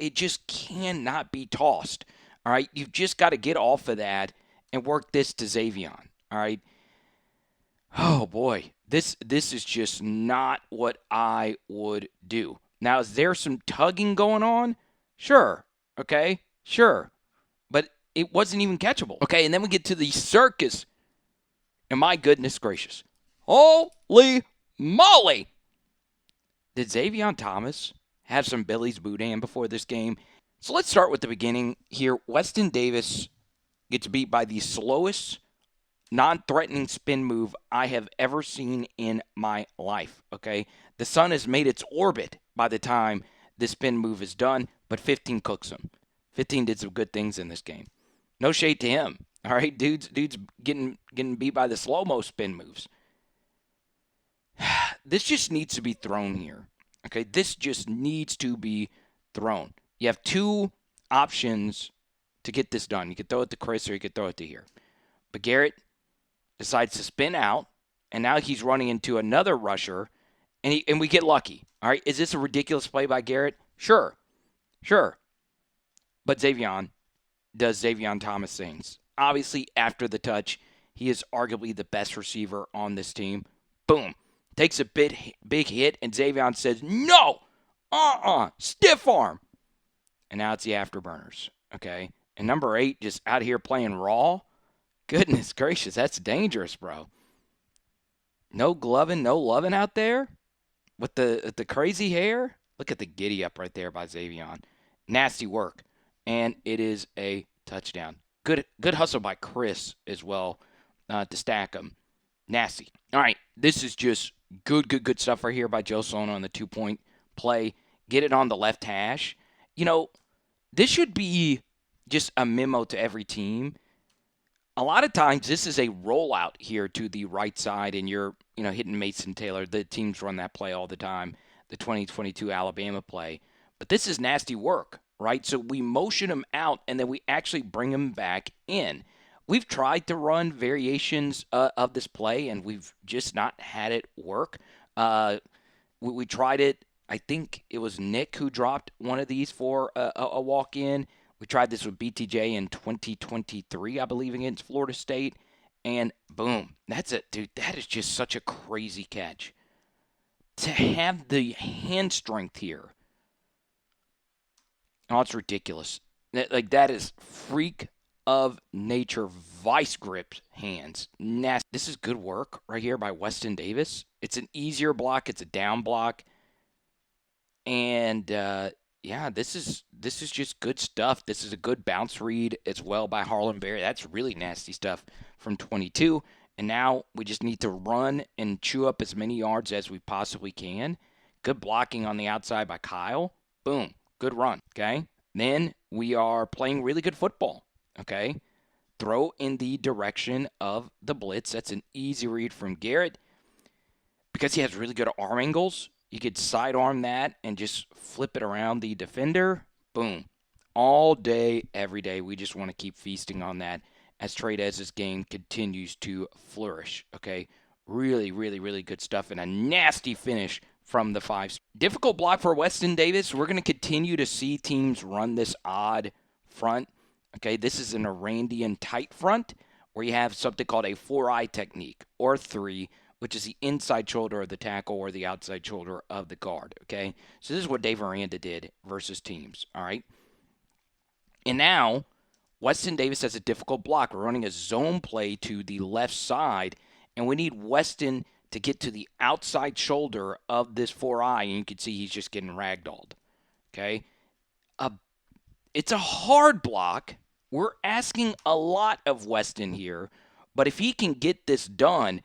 be tossed. All right, you've just got to get off of that and work this to Zavion. All right. Oh boy, this is just not what I would do. Now, is there some tugging going on? Sure. Okay. Sure. But it wasn't even catchable. Okay, and then we get to the circus. And my goodness gracious. Holy moly. Did Zavion Thomas have some Billy's Boudin before this game? So let's start with the beginning here. Weston Davis gets beat by the slowest non-threatening spin move I have ever seen in my life, okay? The sun has made its orbit by the time this spin move is done, but 15 cooks him. 15 did some good things in this game. No shade to him, all right? Dude's getting beat by the slow-mo spin moves. This just needs to be thrown here, okay? This just needs to be thrown. You have 2 options to get this done. You could throw it to Chris or you could throw it to here. But Garrett decides to spin out, and now he's running into another rusher, and we get lucky. All right, is this a ridiculous play by Garrett? Sure. But Zavion does Zavion Thomas things. Obviously, after the touch, he is arguably the best receiver on this team. Boom. Takes a big hit, and Zavion says, no, stiff arm. And now it's the afterburners, okay? And number 8 just out here playing raw. Goodness gracious, that's dangerous, bro. No gloving, no loving out there with the crazy hair. Look at the giddy up right there by Zavion. Nasty work. And it is a touchdown. Good hustle by Chris as well to stack him. Nasty. All right, this is just good stuff right here by Joe Sloan on the 2-point play. Get it on the left hash. You know, this should be just a memo to every team. A lot of times this is a rollout here to the right side and you're, hitting Mason Taylor. The teams run that play all the time, the 2022 Alabama play. But this is nasty work, right? So we motion him out and then we actually bring him back in. We've tried to run variations of this play and we've just not had it work. We tried it. I think it was Nick who dropped one of these for a walk-in. We tried this with BTJ in 2023, I believe, against Florida State. And boom, that's it, dude. That is just such a crazy catch. To have the hand strength here. Oh, it's ridiculous. That is freak of nature vice grip hands. Nasty. This is good work right here by Weston Davis. It's an easier block. It's a down block. And this is just good stuff. This is a good bounce read as well by Harlan Berry. That's really nasty stuff from 22. And now we just need to run and chew up as many yards as we possibly can. Good blocking on the outside by Kyle. Boom. Good run. Okay. Then we are playing really good football. Okay. Throw in the direction of the blitz. That's an easy read from Garrett. Because he has really good arm angles, you could sidearm that and just flip it around the defender. Boom. All day, every day. We just want to keep feasting on that as Trey'Dez's game continues to flourish. Okay. Really, really, really good stuff. And a nasty finish from the 5. Difficult block for Weston Davis. We're going to continue to see teams run this odd front. Okay. This is an Irandian tight front where you have something called a 4-eye technique or 3, which is the inside shoulder of the tackle or the outside shoulder of the guard, okay? So this is what Dave Aranda did versus teams, all right? And now, Weston Davis has a difficult block. We're running a zone play to the left side, and we need Weston to get to the outside shoulder of this 4-eye, and you can see he's just getting ragdolled, okay? It's a hard block. We're asking a lot of Weston here, but if he can get this done,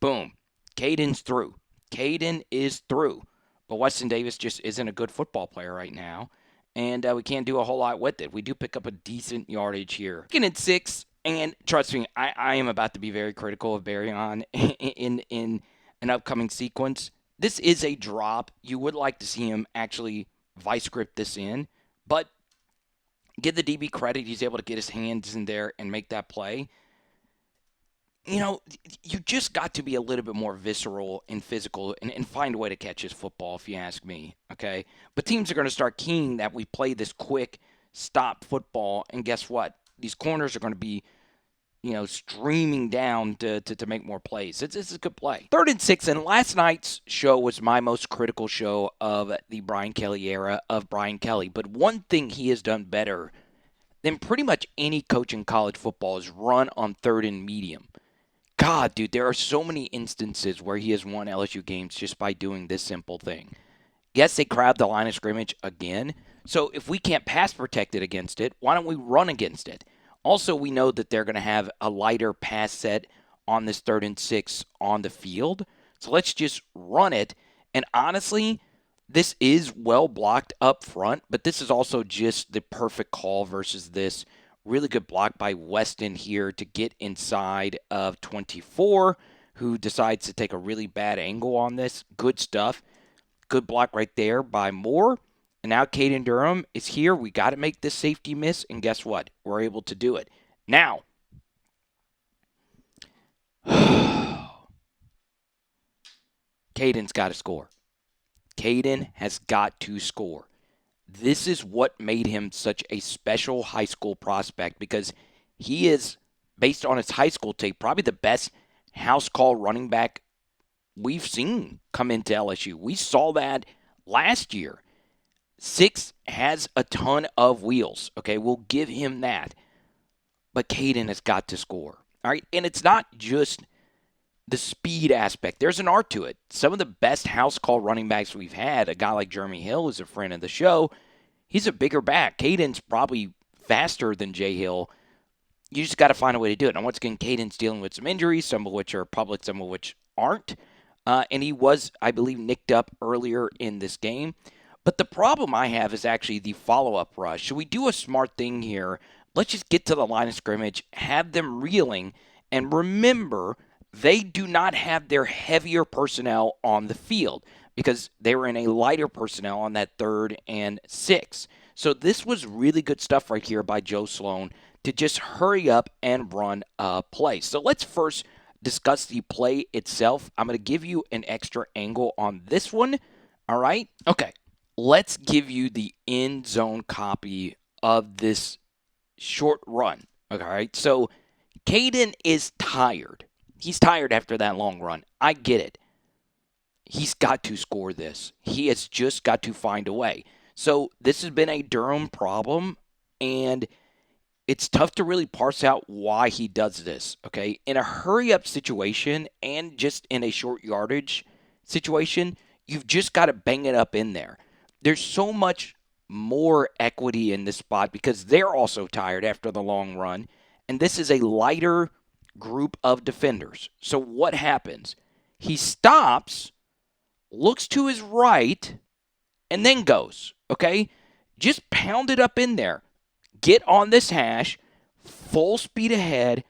boom. Caden's through. Caden is through. But Weston Davis just isn't a good football player right now, and we can't do a whole lot with it. We do pick up a decent yardage here. 2nd and 6, and trust me, I am about to be very critical of Barryon in an upcoming sequence. This is a drop. You would like to see him actually vice grip this in, but give the DB credit. He's able to get his hands in there and make that play. You know, you just got to be a little bit more visceral and physical and find a way to catch his football, if you ask me, okay? But teams are going to start keying that we play this quick stop football, and guess what? These corners are going to be, streaming down to make more plays. It's a good play. 3rd and 6, and last night's show was my most critical show of the Brian Kelly era of Brian Kelly. But one thing he has done better than pretty much any coach in college football is run on 3rd and medium. God, dude, there are so many instances where he has won LSU games just by doing this simple thing. Yes, they crowd the line of scrimmage again. So if we can't pass protect it against it, why don't we run against it? Also, we know that they're going to have a lighter pass set on this 3rd and 6 on the field. So let's just run it. And honestly, this is well blocked up front, but this is also just the perfect call versus this. Really good block by Weston here to get inside of 24, who decides to take a really bad angle on this. Good stuff. Good block right there by Moore. And now Caden Durham is here. We got to make this safety miss, and guess what? We're able to do it. Now, Caden's got to score. Caden has got to score. This is what made him such a special high school prospect, because he is, based on his high school tape, probably the best house call running back we've seen come into LSU. We saw that last year. 6 has a ton of wheels. Okay, we'll give him that. But Caden has got to score. All right, and it's not just the speed aspect. There's an art to it. Some of the best house call running backs we've had, a guy like Jeremy Hill is a friend of the show. He's a bigger back. Caden's probably faster than Jay Hill. You just got to find a way to do it. And once again, Caden's dealing with some injuries, some of which are public, some of which aren't. And he was, I believe, nicked up earlier in this game. But the problem I have is actually the follow-up rush. Should we do a smart thing here? Let's just get to the line of scrimmage, have them reeling, and remember, they do not have their heavier personnel on the field because they were in a lighter personnel on that 3rd and 6. So this was really good stuff right here by Joe Sloan to just hurry up and run a play. So let's first discuss the play itself. I'm going to give you an extra angle on this one. All right? Okay. Let's give you the end zone copy of this short run. All right? So Caden is tired. He's tired after that long run. I get it. He's got to score this. He has just got to find a way. So this has been a Durham problem, and it's tough to really parse out why he does this, okay? In a hurry-up situation and just in a short yardage situation, you've just got to bang it up in there. There's so much more equity in this spot because they're also tired after the long run, and this is a lighter group of defenders. So what happens? He stops, looks to his right, and then goes, okay? Just pound it up in there. Get on this hash, full speed ahead,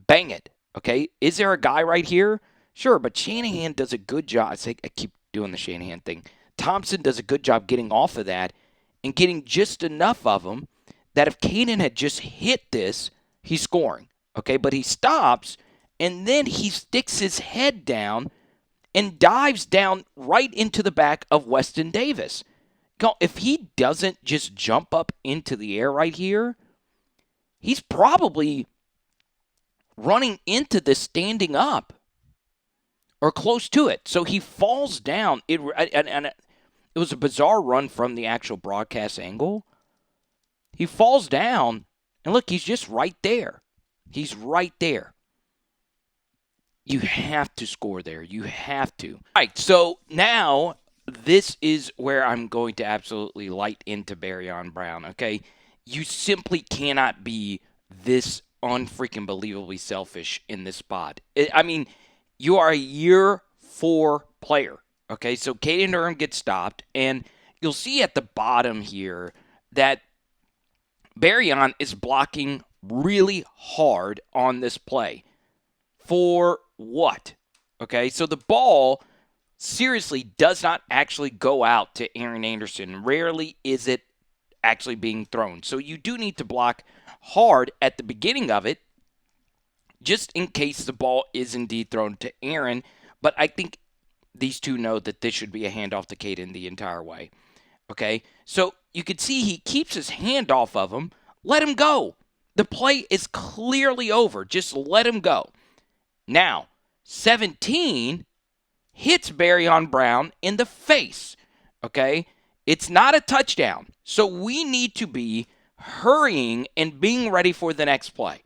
bang it, okay? Is there a guy right here? Sure, but Shanahan does a good job. I keep doing the Shanahan thing. Thompson does a good job getting off of that and getting just enough of them that if Caden had just hit this, he's scoring. Okay, but he stops, and then he sticks his head down and dives down right into the back of Weston Davis. If he doesn't just jump up into the air right here, he's probably running into this standing up or close to it. So he falls down. It was a bizarre run from the actual broadcast angle. He falls down, and look, he's just right there. He's right there. You have to score there. You have to. All right, so now this is where I'm going to absolutely light into Barryon Brown, okay? You simply cannot be this unfreaking believably selfish in this spot. I mean, you are a year 4 player. Okay, so Caden Durham gets stopped, and you'll see at the bottom here that Barryon is blocking really hard on this play. For what? Okay, so the ball seriously does not actually go out to Aaron Anderson. Rarely is it actually being thrown. So you do need to block hard at the beginning of it, just in case the ball is indeed thrown to Aaron. But I think these two know that this should be a handoff to Caden the entire way. Okay, so you can see he keeps his hand off of him. Let him go. The play is clearly over. Just let him go. Now, 17 hits Barryon Brown in the face. Okay, it's not a touchdown. So we need to be hurrying and being ready for the next play.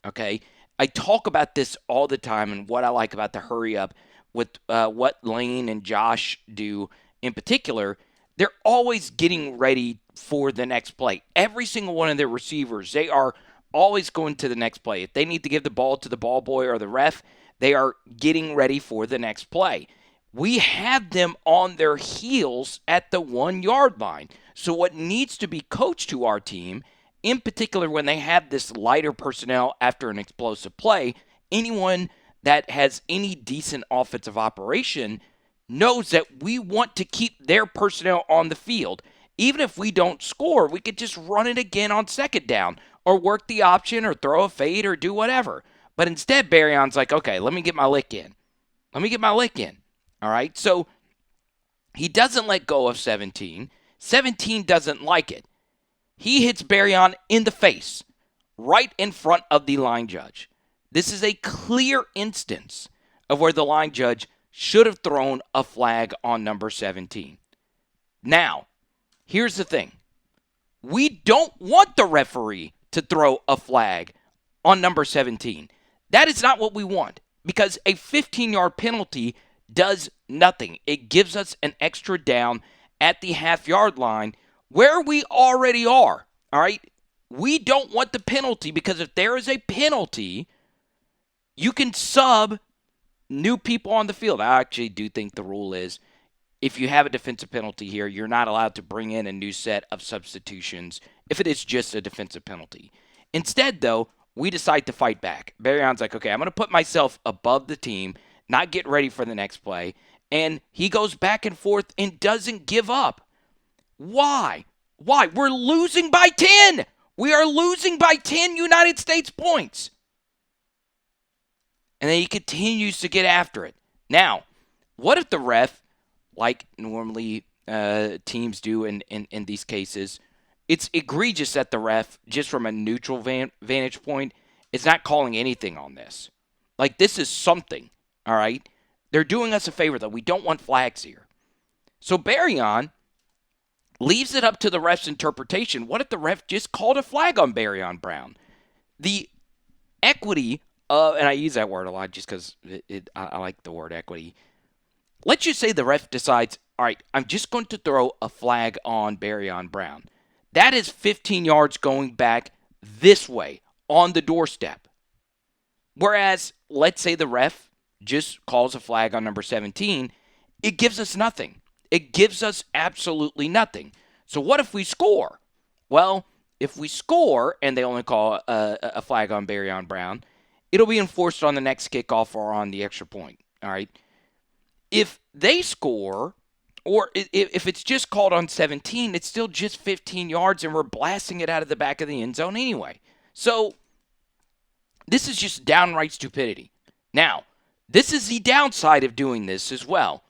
Okay, I talk about this all the time and what I like about the hurry up with what Lane and Josh do in particular. They're always getting ready for the next play. Every single one of their receivers, they are always going to the next play. If they need to give the ball to the ball boy or the ref, they are getting ready for the next play. We have them on their heels at the 1 yard line. So what needs to be coached to our team, in particular when they have this lighter personnel after an explosive play, anyone that has any decent offensive operation knows that we want to keep their personnel on the field. Even if we don't score, we could just run it again on second down or work the option or throw a fade or do whatever. But instead, Barryon's like, okay, let me get my lick in. All right, so he doesn't let go of 17. 17 doesn't like it. He hits Barryon in the face, right in front of the line judge. This is a clear instance of where the line judge should have thrown a flag on number 17. Now, here's the thing. We don't want the referee to throw a flag on number 17. That is not what we want, because a 15-yard penalty does nothing. It gives us an extra down at the half-yard line where we already are, all right? We don't want the penalty, because if there is a penalty, you can sub new people on the field. I actually do think the rule is if you have a defensive penalty here, you're not allowed to bring in a new set of substitutions if it is just a defensive penalty. Instead, though, we decide to fight back. Barryon's like, okay, I'm going to put myself above the team, not get ready for the next play, and he goes back and forth and doesn't give up. Why? We're losing by 10. We are losing by 10 United States points. And then he continues to get after it. Now, what if the ref, like normally teams do in these cases, it's egregious that the ref, just from a neutral vantage point, is not calling anything on this. Like, this is something, all right? They're doing us a favor, though. We don't want flags here. So Barryon leaves it up to the ref's interpretation. What if the ref just called a flag on Barryon Brown? The equity, and I use that word a lot just because I like the word equity. Let's just say the ref decides, all right, I'm just going to throw a flag on Barryon Brown. That is 15 yards going back this way on the doorstep. Whereas, let's say the ref just calls a flag on number 17, it gives us nothing. It gives us absolutely nothing. So what if we score? Well, if we score and they only call a flag on Barryon Brown, it'll be enforced on the next kickoff or on the extra point. All right. If they score, or if it's just called on 17, it's still just 15 yards and we're blasting it out of the back of the end zone anyway. So this is just downright stupidity. Now, this is the downside of doing this as well.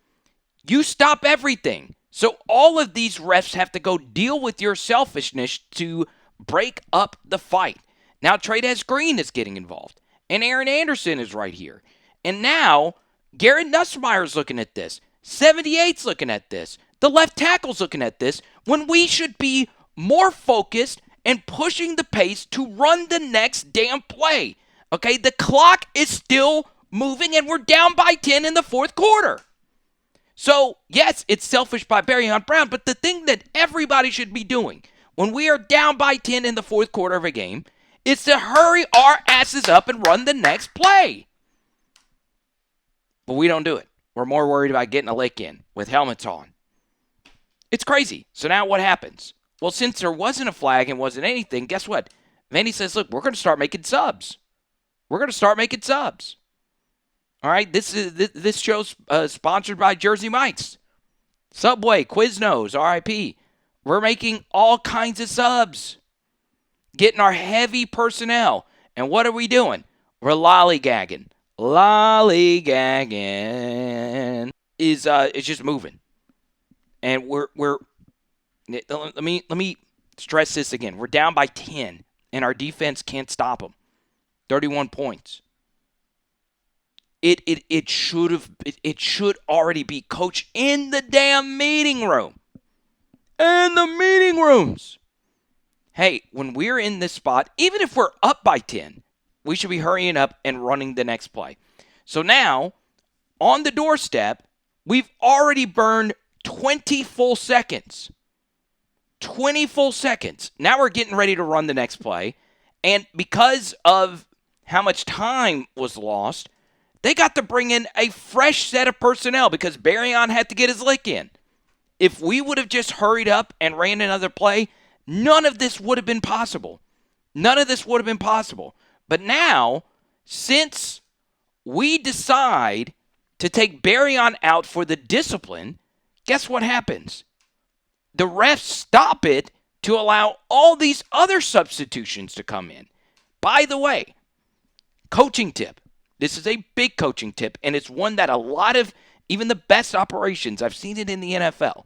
You stop everything. So all of these refs have to go deal with your selfishness to break up the fight. Now Trey'Dez Green is getting involved. And Aaron Anderson is right here. And now Garrett Nussmeier is looking at this. 78's looking at this. The left tackle's looking at this, when we should be more focused and pushing the pace to run the next damn play. Okay, the clock is still moving and we're down by 10 in the fourth quarter. So, yes, it's selfish by Barryon Brown, but the thing that everybody should be doing when we are down by 10 in the fourth quarter of a game is to hurry our asses up and run the next play. But we don't do it. were more worried about getting a lick in with helmets on. It's crazy. So now what happens? Well, since there wasn't a flag and wasn't anything, guess what? Vandy says, look, we're going to start making subs. We're going to start making subs. All right, this show's sponsored by Jersey Mike's. Subway, Quiznos, RIP. We're making all kinds of subs. Getting our heavy personnel. And what are we doing? We're lollygagging. Lollygagging is it's just moving. And we're let me stress this again. We're down by 10 and our defense can't stop them. 31 points. It should already be coach in the damn meeting room. In the meeting rooms. Hey, when we're in this spot, even if we're up by 10, we should be hurrying up and running the next play. So now, on the doorstep, we've already burned 20 full seconds. 20 full seconds. Now we're getting ready to run the next play. And because of how much time was lost, they got to bring in a fresh set of personnel because Barryon had to get his lick in. If we would have just hurried up and ran another play, none of this would have been possible. None of this would have been possible. But now, since we decide to take Barryon out for the discipline, guess what happens? The refs stop it to allow all these other substitutions to come in. By the way, coaching tip. This is a big coaching tip, and it's one that a lot of, even the best operations, I've seen it in the NFL.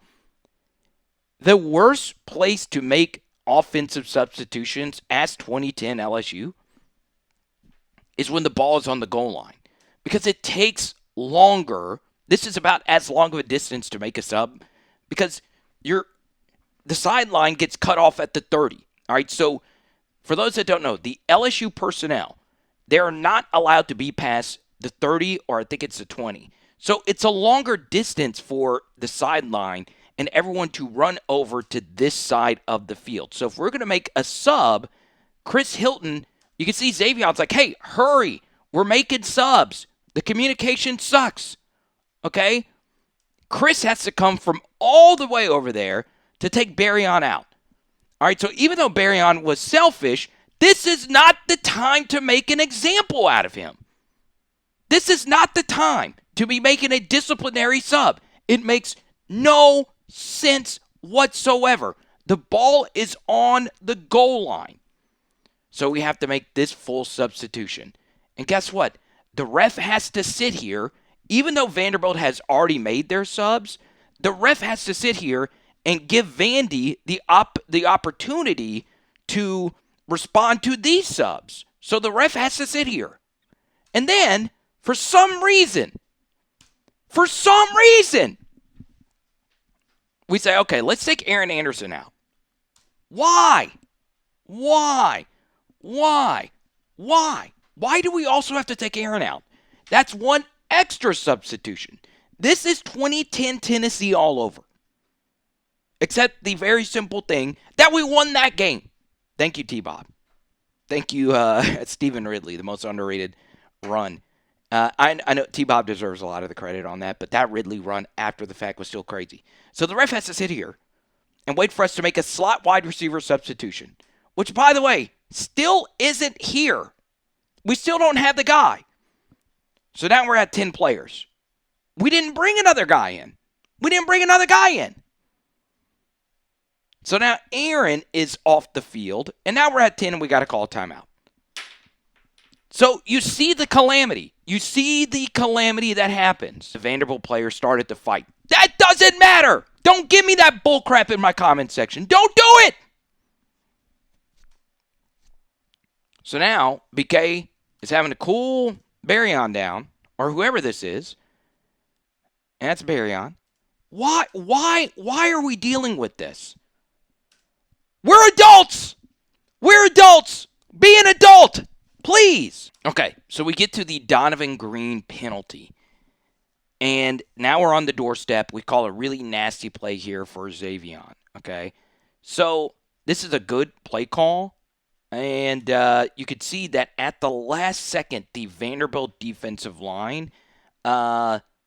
The worst place to make offensive substitutions as 2010 LSU is when the ball is on the goal line. Because it takes longer. This is about as long of a distance to make a sub. Because the sideline gets cut off at the 30. All right, so for those that don't know, the LSU personnel, they're not allowed to be past the 30 or I think it's the 20. So it's a longer distance for the sideline and everyone to run over to this side of the field. So if we're going to make a sub, Chris Hilton, you can see Zavion's like, hey, hurry. We're making subs. The communication sucks. Okay? Chris has to come from all the way over there to take Barryon out. All right, so even though Barryon was selfish, this is not the time to make an example out of him. This is not the time to be making a disciplinary sub. It makes no sense whatsoever. The ball is on the goal line. So we have to make this full substitution. And guess what? The ref has to sit here, even though Vanderbilt has already made their subs, the ref has to sit here and give Vandy the opportunity to respond to these subs. So the ref has to sit here. And then, for some reason, we say, okay, let's take Aaron Anderson out. Why? Why do we also have to take Aaron out? That's one extra substitution. This is 2010 Tennessee all over. Except the very simple thing that we won that game. Thank you, T-Bob. Thank you, Stephen Ridley, the most underrated run. I know T-Bob deserves a lot of the credit on that, but that Ridley run after the fact was still crazy. So the ref has to sit here and wait for us to make a slot wide receiver substitution, which, by the way, still isn't here. We still don't have the guy. So now we're at 10 players. We didn't bring another guy in. So now Aaron is off the field, and now we're at 10 and we got to call a timeout. So you see the calamity. You see the calamity that happens. The Vanderbilt players started to fight. That doesn't matter. Don't give me that bullcrap in my comment section. Don't do it. So now BK is having to cool Barryon down, or whoever this is. And that's Barryon. Why are we dealing with this? We're adults. Be an adult, please. Okay, so we get to the Donovan Green penalty. And now we're on the doorstep. We call a really nasty play here for Zavion. Okay, so this is a good play call. And you could see that at the last second, the Vanderbilt defensive line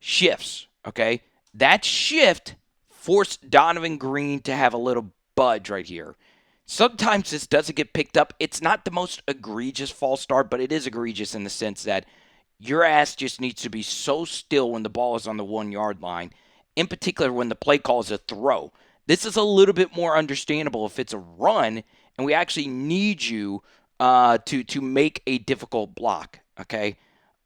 shifts, okay? That shift forced Donovan Green to have a little budge right here. Sometimes this doesn't get picked up. It's not the most egregious false start, but it is egregious in the sense that your ass just needs to be so still when the ball is on the 1 yard line, in particular when the play call is a throw. This is a little bit more understandable if it's a run and we actually need you to make a difficult block, okay?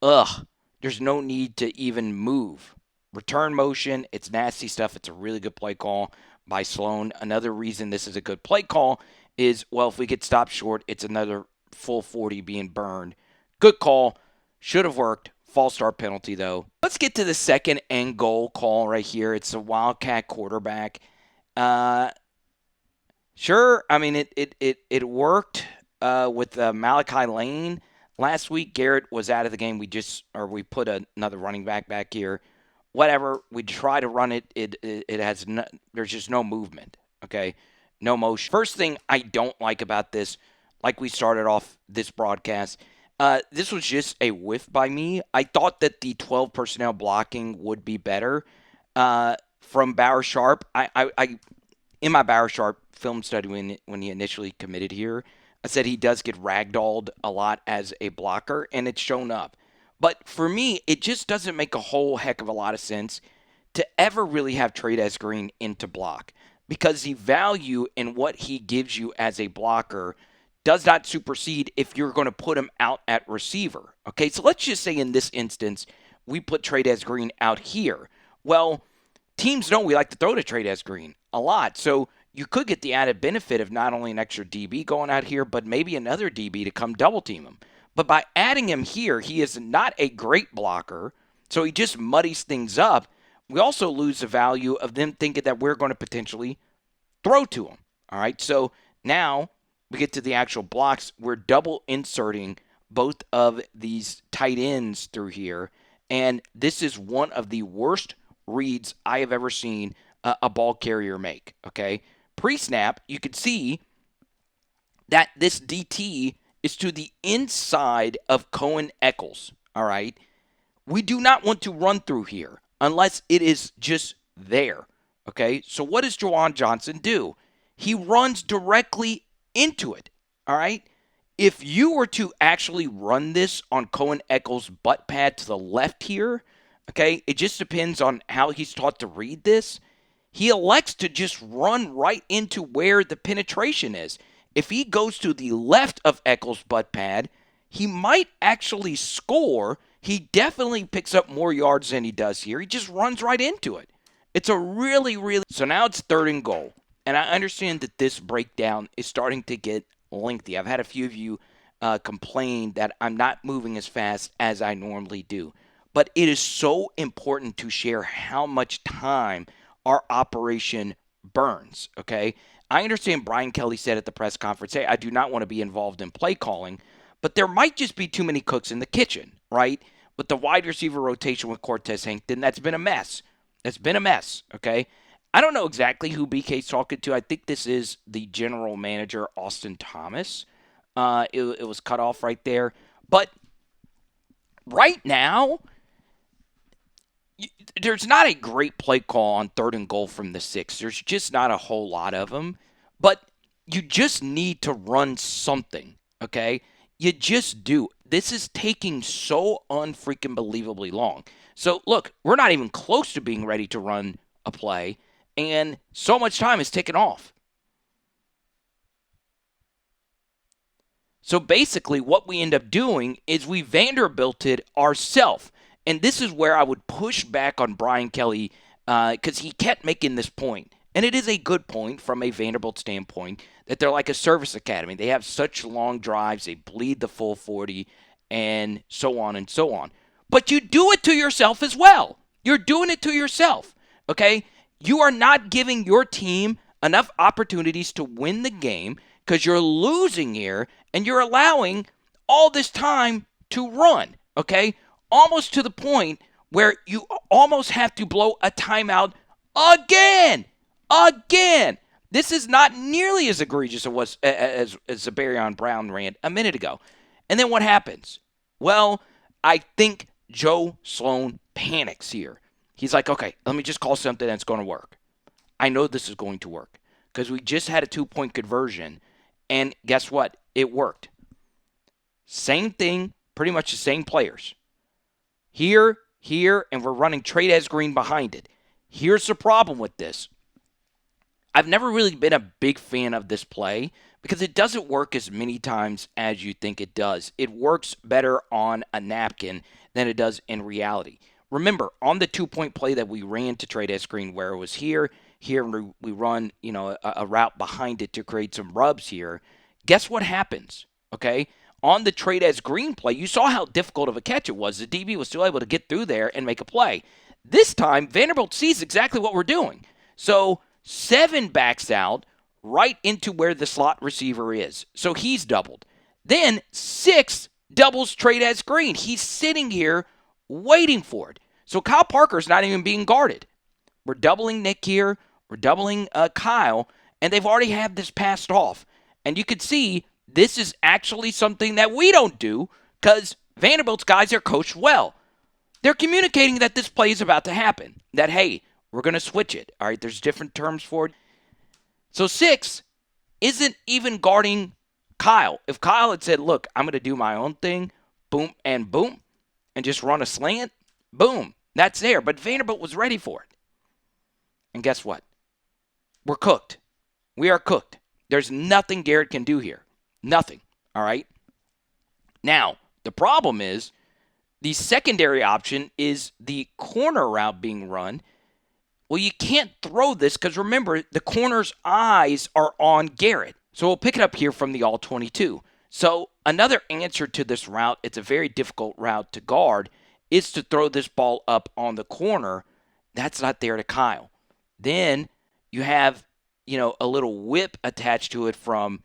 There's no need to even move. Return motion, it's nasty stuff. It's a really good play call by Sloan. Another reason this is a good play call is, well, if we get stopped short, it's another full 40 being burned. Good call. Should have worked. False start penalty, though. Let's get to the second and goal call right here. It's a Wildcat quarterback. Sure, I mean, it worked with Malachi Lane. Last week, Garrett was out of the game. We put another running back here. Whatever, we try to run it. There's just no movement, okay? No motion. First thing I don't like about this, like we started off this broadcast, this was just a whiff by me. I thought that the 12 personnel blocking would be better from Bauer Sharp. I in my Bauer Sharp film study when he initially committed here, I said he does get ragdolled a lot as a blocker, and it's shown up. But for me, it just doesn't make a whole heck of a lot of sense to ever really have Trey'Dez Green into block, because the value in what he gives you as a blocker does not supersede if you're going to put him out at receiver. Okay, so let's just say in this instance, we put Trey'Dez Green out here. Well, teams know we like to throw to Trey'Dez Green a lot, so you could get the added benefit of not only an extra DB going out here, but maybe another DB to come double team him. But by adding him here, he is not a great blocker, so he just muddies things up. We also lose the value of them thinking that we're going to potentially throw to him. All right, so now we get to the actual blocks. We're double inserting both of these tight ends through here, and this is one of the worst reads I have ever seen a ball carrier make, okay? Pre-snap, you could see that this DT is to the inside of Cohen Eccles, all right? We do not want to run through here unless it is just there, okay? So what does Juwan Johnson do? He runs directly into it, all right? If you were to actually run this on Cohen Eccles' butt pad to the left here, okay, it just depends on how he's taught to read this. He elects to just run right into where the penetration is. If he goes to the left of Eccles' butt pad, he might actually score. He definitely picks up more yards than he does here. He just runs right into it. It's a really... So now it's third and goal. And I understand that this breakdown is starting to get lengthy. I've had a few of you complain that I'm not moving as fast as I normally do. But it is so important to share how much time our operation burns, okay? I understand Brian Kelly said at the press conference, hey, I do not want to be involved in play calling, but there might just be too many cooks in the kitchen, right? With the wide receiver rotation with Cortez Hankton, that's been a mess. That's been a mess, okay? I don't know exactly who BK's talking to. I think this is the general manager, Austin Thomas. It was cut off right there. But right now, there's not a great play call on third and goal from the 6. There's just not a whole lot of them. But you just need to run something, okay? You just do. This is taking so unfreaking believably long. So, look, we're not even close to being ready to run a play, and so much time is taken off. So, basically, what we end up doing is we Vanderbilted ourselves. And this is where I would push back on Brian Kelly because he kept making this point. And it is a good point from a Vanderbilt standpoint that they're like a service academy. They have such long drives. They bleed the full 40 and so on and so on. But you do it to yourself as well. You're doing it to yourself, okay? You are not giving your team enough opportunities to win the game because you're losing here and you're allowing all this time to run, okay? Almost to the point where you almost have to blow a timeout again. This is not nearly as egregious as Zavion Brown ran a minute ago. And then what happens? Well, I think Joe Sloan panics here. He's like, okay, let me just call something that's going to work. I know this is going to work because we just had a 2-point conversion, and guess what? It worked. Same thing, pretty much the same players. Here, and we're running Trey'Dez Green behind it. Here's the problem with this. I've never really been a big fan of this play because it doesn't work as many times as you think it does. It works better on a napkin than it does in reality. Remember, on the 2-point play that we ran to Trey'Dez Green where it was here we run, a route behind it to create some rubs here. Guess what happens? Okay? On the Trey'Dez Green play, you saw how difficult of a catch it was. The DB was still able to get through there and make a play. This time, Vanderbilt sees exactly what we're doing. So 7 backs out right into where the slot receiver is. So he's doubled. Then 6 doubles Trey'Dez Green. He's sitting here waiting for it. So Kyle Parker's not even being guarded. We're doubling Nick here. We're doubling Kyle. And they've already had this passed off. And you can see this is actually something that we don't do because Vanderbilt's guys are coached well. They're communicating that this play is about to happen. That, hey, we're going to switch it. All right, there's different terms for it. So 6 isn't even guarding Kyle. If Kyle had said, look, I'm going to do my own thing, boom, and just run a slant, boom, that's there. But Vanderbilt was ready for it. And guess what? We're cooked. We are cooked. There's nothing Garrett can do here. Nothing. All right? Now, the problem is the secondary option is the corner route being run. Well, you can't throw this because remember, the corner's eyes are on Garrett. So we'll pick it up here from the all-22. So another answer to this route, it's a very difficult route to guard, is to throw this ball up on the corner. That's not there to Kyle. Then you have, a little whip attached to it from,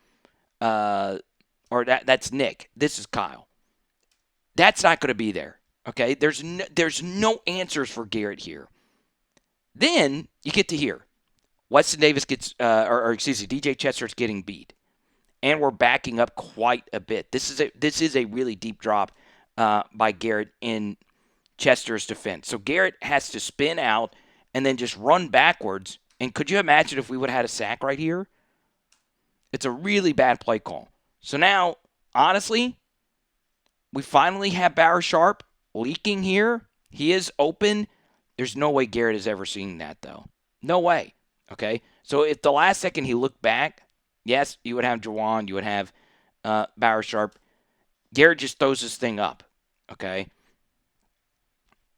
that's Nick. This is Kyle. That's not going to be there. Okay, there's no answers for Garrett here. Then you get to here. Weston Davis gets, DJ Chester's getting beat, and we're backing up quite a bit. This is a really deep drop by Garrett in Chester's defense. So Garrett has to spin out and then just run backwards. And could you imagine if we would have had a sack right here? It's a really bad play call. So now, honestly, we finally have Barry Sharp leaking here. He is open. There's no way Garrett has ever seen that, though. No way. Okay? So if the last second he looked back, yes, you would have Jawan, you would have Barry Sharp. Garrett just throws this thing up. Okay?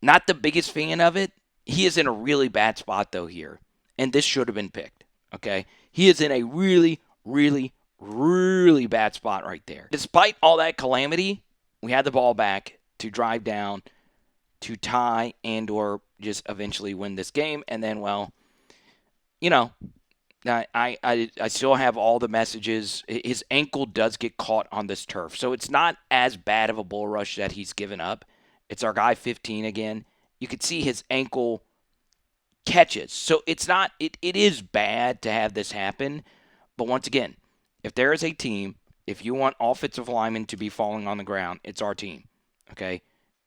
Not the biggest fan of it. He is in a really bad spot, though, here. And this should have been picked. Okay? He is in a really, really, really bad spot right there. Despite all that calamity, we had the ball back to drive down, to tie, and or just eventually win this game. And then, well, I still have all the messages. His ankle does get caught on this turf. So it's not as bad of a bull rush that he's given up. It's our guy 15 again. You can see his ankle catches. So it's not, it is bad to have this happen. But once again, if there is a team, if you want offensive linemen to be falling on the ground, it's our team. Okay?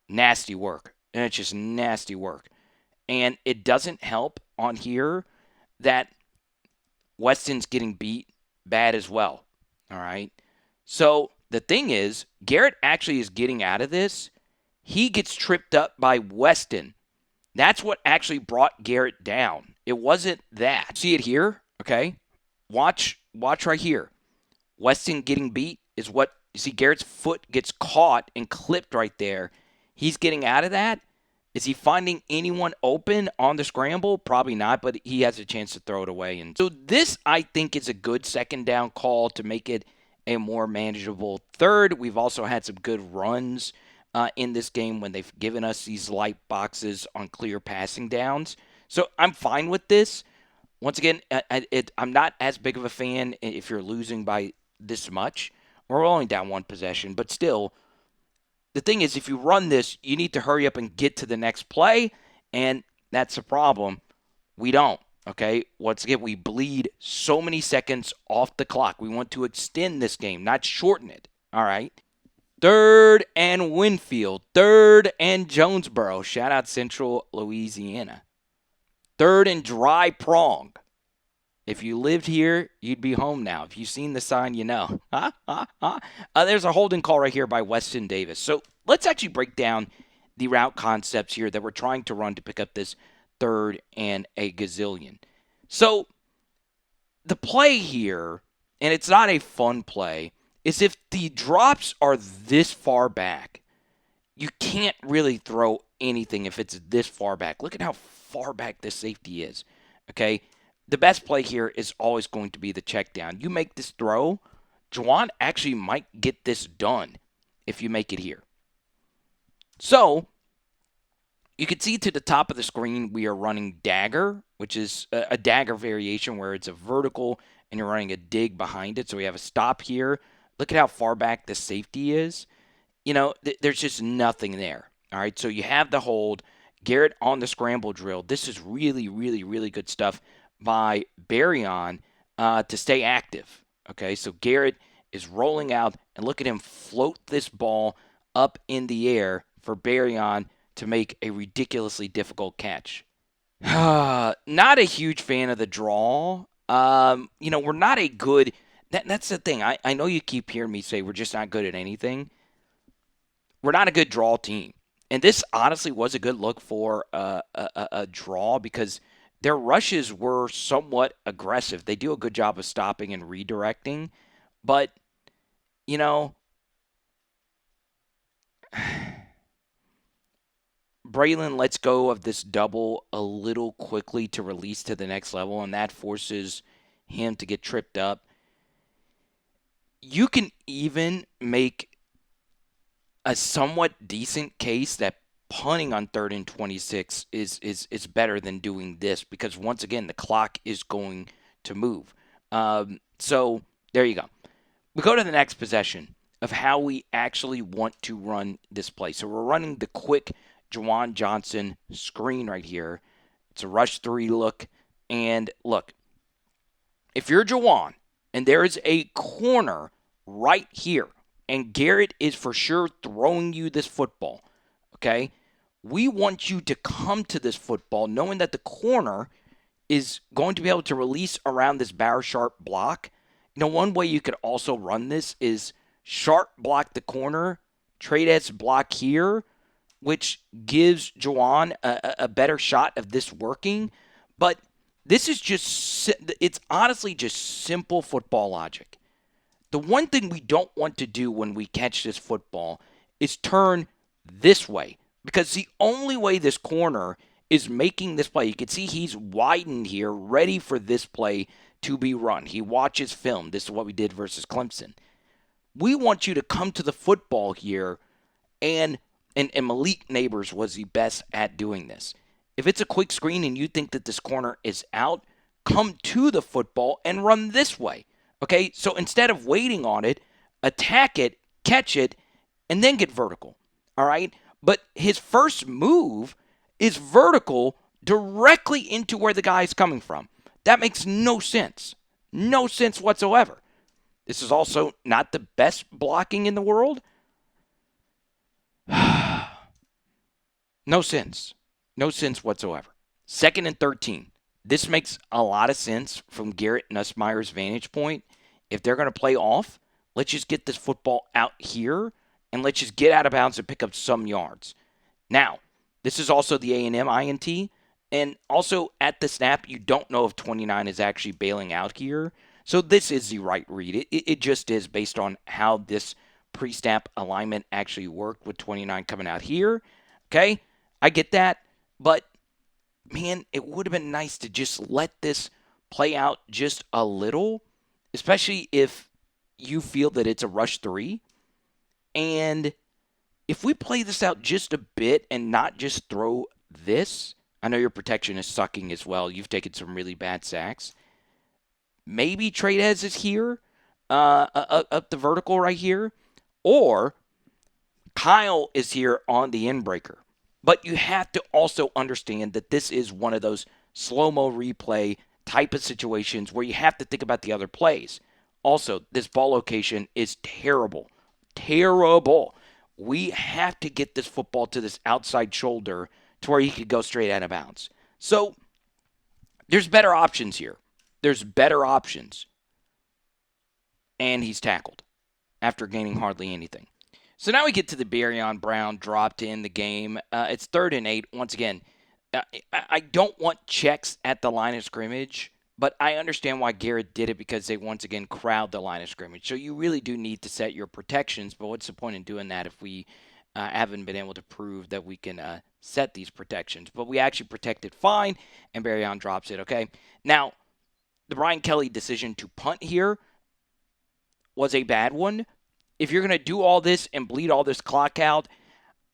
Nasty work. And it's just nasty work. And it doesn't help on here that Weston's getting beat bad as well. All right? So the thing is, Garrett actually is getting out of this. He gets tripped up by Weston. That's what actually brought Garrett down. It wasn't that. See it here? Okay? Watch right here. Weston getting beat is what, you see Garrett's foot gets caught and clipped right there. He's getting out of that. Is he finding anyone open on the scramble? Probably not, but he has a chance to throw it away. And so this, I think, is a good second down call to make it a more manageable third. We've also had some good runs in this game when they've given us these light boxes on clear passing downs. So I'm fine with this. Once again, I'm not as big of a fan if you're losing by this much. We're only down one possession, but still, the thing is, if you run this, you need to hurry up and get to the next play, and that's the problem. We don't, okay? Once again, we bleed so many seconds off the clock. We want to extend this game, not shorten it, all right? Third and Winfield. Third and Jonesboro. Shout out Central Louisiana. Third and Dry Prong. If you lived here, you'd be home now. If you've seen the sign, you know. There's a holding call right here by Weston Davis. So let's actually break down the route concepts here that we're trying to run to pick up this third and a gazillion. So the play here, and it's not a fun play, is if the drops are this far back, you can't really throw anything if it's this far back. Look at how far back this safety is. Okay? The best play here is always going to be the check down. You make this throw, Juwan actually might get this done if you make it here. So, you can see to the top of the screen we are running dagger, which is a dagger variation where it's a vertical and you're running a dig behind it. So we have a stop here. Look at how far back the safety is. You know, there's just nothing there. All right, so you have the hold. Garrett on the scramble drill. This is really, really, really good stuff by Barryon to stay active. Okay, so Garrett is rolling out, and look at him float this ball up in the air for Barryon to make a ridiculously difficult catch. Not a huge fan of the draw. We're not a good... That's the thing. I know you keep hearing me say we're just not good at anything. We're not a good draw team. And this honestly was a good look for a draw because their rushes were somewhat aggressive. They do a good job of stopping and redirecting. But, Braylon lets go of this double a little quickly to release to the next level, and that forces him to get tripped up. You can even make a somewhat decent case that punting on 3rd and 26 is better than doing this because, once again, the clock is going to move. So there you go. We go to the next possession of how we actually want to run this play. So we're running the quick Juwan Johnson screen right here. It's a rush 3 look. And look, if you're Juwan and there is a corner right here, and Garrett is for sure throwing you this football, okay? We want you to come to this football knowing that the corner is going to be able to release around this barrel sharp block. One way you could also run this is sharp block the corner, Trey'Dez block here, which gives Juwan a better shot of this working. But this is it's honestly just simple football logic. The one thing we don't want to do when we catch this football is turn this way. Because the only way this corner is making this play, you can see he's widened here, ready for this play to be run. He watches film. This is what we did versus Clemson. We want you to come to the football here, and Malik Neighbors was the best at doing this. If it's a quick screen and you think that this corner is out, come to the football and run this way. Okay, so instead of waiting on it, attack it, catch it, and then get vertical. All right? But his first move is vertical directly into where the guy is coming from. That makes no sense. No sense whatsoever. This is also not the best blocking in the world. No sense. No sense whatsoever. 2nd and 13. This makes a lot of sense from Garrett Nussmeier's vantage point. If they're going to play off, let's just get this football out here and let's just get out of bounds and pick up some yards. Now, this is also the A&M INT, and also at the snap, you don't know if 29 is actually bailing out here. So this is the right read. It just is based on how this pre-snap alignment actually worked with 29 coming out here. Okay, I get that, but man, it would have been nice to just let this play out just a little, especially if you feel that it's a rush 3. And if we play this out just a bit and not just throw this, I know your protection is sucking as well. You've taken some really bad sacks. Maybe Trey'Dez is here, up the vertical right here, or Kyle is here on the in-breaker. But you have to also understand that this is one of those slow-mo replay type of situations where you have to think about the other plays. Also, this ball location is terrible. terrible. We have to get this football to this outside shoulder to where he could go straight out of bounds. So there's better options here. There's better options. And he's tackled after gaining hardly anything. So now we get to the Barrion Brown dropped in the game. It's 3rd and 8. Once again, I don't want checks at the line of scrimmage, but I understand why Garrett did it because they once again crowd the line of scrimmage. So you really do need to set your protections, but what's the point in doing that if we haven't been able to prove that we can set these protections? But we actually protected fine, and Barrion drops it, okay? Now, the Brian Kelly decision to punt here was a bad one. If you're going to do all this and bleed all this clock out,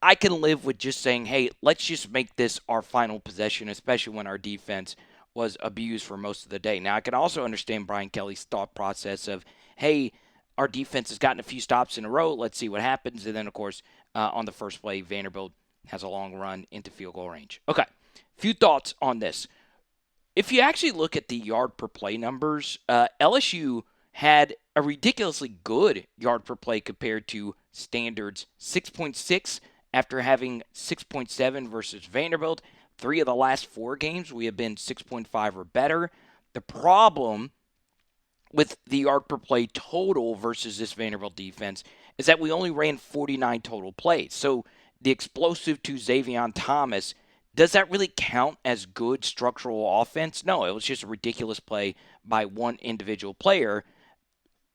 I can live with just saying, hey, let's just make this our final possession, especially when our defense was abused for most of the day. Now, I can also understand Brian Kelly's thought process of, hey, our defense has gotten a few stops in a row. Let's see what happens. And then, of course, on the first play, Vanderbilt has a long run into field goal range. Okay, few thoughts on this. If you actually look at the yard per play numbers, LSU had a ridiculously good yard per play compared to standards 6.6 after having 6.7 versus Vanderbilt. 3 of the last 4 games, we have been 6.5 or better. The problem with the yard per play total versus this Vanderbilt defense is that we only ran 49 total plays. So the explosive to Zavion Thomas, does that really count as good structural offense? No, it was just a ridiculous play by one individual player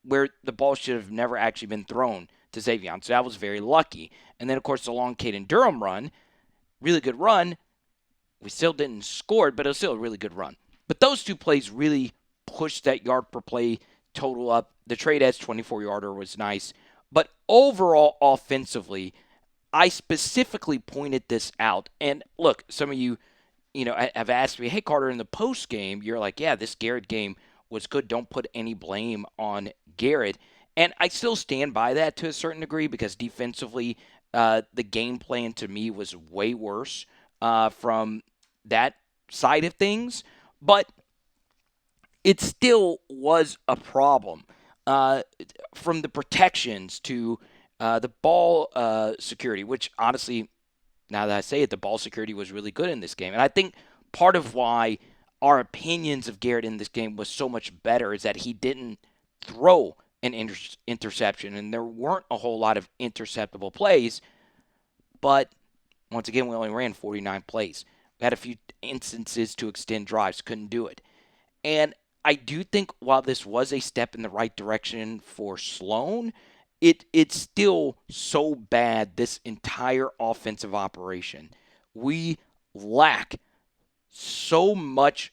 where the ball should have never actually been thrown to Zavion. So that was very lucky. And then, of course, the long Caden Durham run, really good run. We still didn't score it, but it was still a really good run. But those 2 plays really pushed that yard per play total up. The Trey'Dez 24-yarder was nice. But overall, offensively, I specifically pointed this out. And look, some of you, have asked me, hey, Carter, in the post game, you're like, yeah, this Garrett game was good. Don't put any blame on Garrett. And I still stand by that to a certain degree because defensively, the game plan to me was way worse from that side of things. But it still was a problem. From the protections to the ball security, which honestly, now that I say it, the ball security was really good in this game. And I think part of why our opinions of Garrett in this game was so much better is that he didn't throw an interception, and there weren't a whole lot of interceptable plays. But once again, we only ran 49 plays. We had a few instances to extend drives, couldn't do it. And I do think while this was a step in the right direction for Sloan, it's still so bad, this entire offensive operation. We lack so much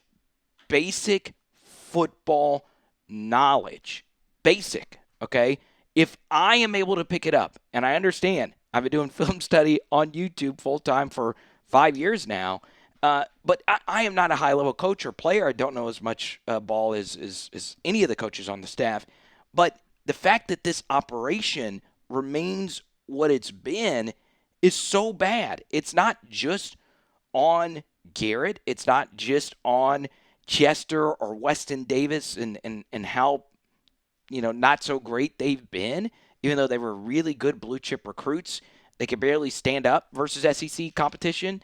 basic football knowledge. Basic, okay? If I am able to pick it up, and I understand, I've been doing film study on YouTube full-time for 5 years now, but I am not a high-level coach or player. I don't know as much ball as any of the coaches on the staff. But the fact that this operation remains what it's been is so bad. It's not just on Garrett. It's not just on Chester or Weston Davis and how, not so great they've been, even though they were really good blue-chip recruits. They could barely stand up versus SEC competition.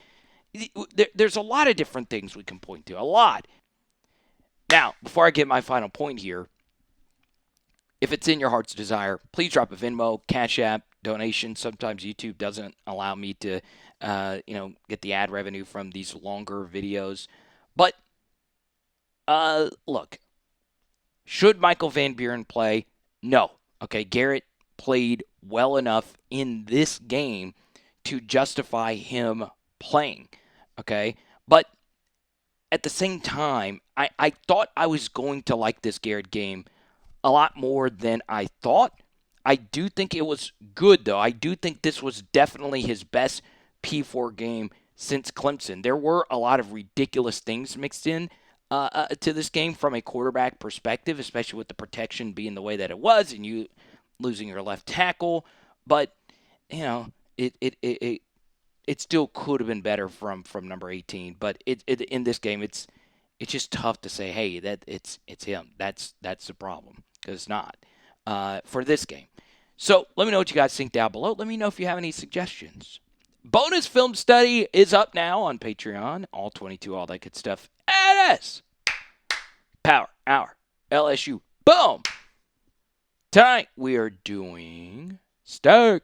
There's a lot of different things we can point to, a lot. Now, before I get my final point here, if it's in your heart's desire, please drop a Venmo, Cash App, donation. Sometimes YouTube doesn't allow me to, get the ad revenue from these longer videos. But, look, should Michael Van Buren play? No. Okay, Garrett played well enough in this game to justify him playing. Okay, but at the same time, I thought I was going to like this Garrett game a lot more than I thought. I do think it was good, though. I do think this was definitely his best P4 game since Clemson. There were a lot of ridiculous things mixed in to this game from a quarterback perspective, especially with the protection being the way that it was and you losing your left tackle. But, it still could have been better from number 18. But in this game, it's just tough to say, hey, that it's him. That's the problem, because it's not for this game. So let me know what you guys think down below. Let me know if you have any suggestions. Bonus film study is up now on Patreon. All 22, all that good stuff. LS Power Hour LSU. Boom. Tonight we are doing STINKS.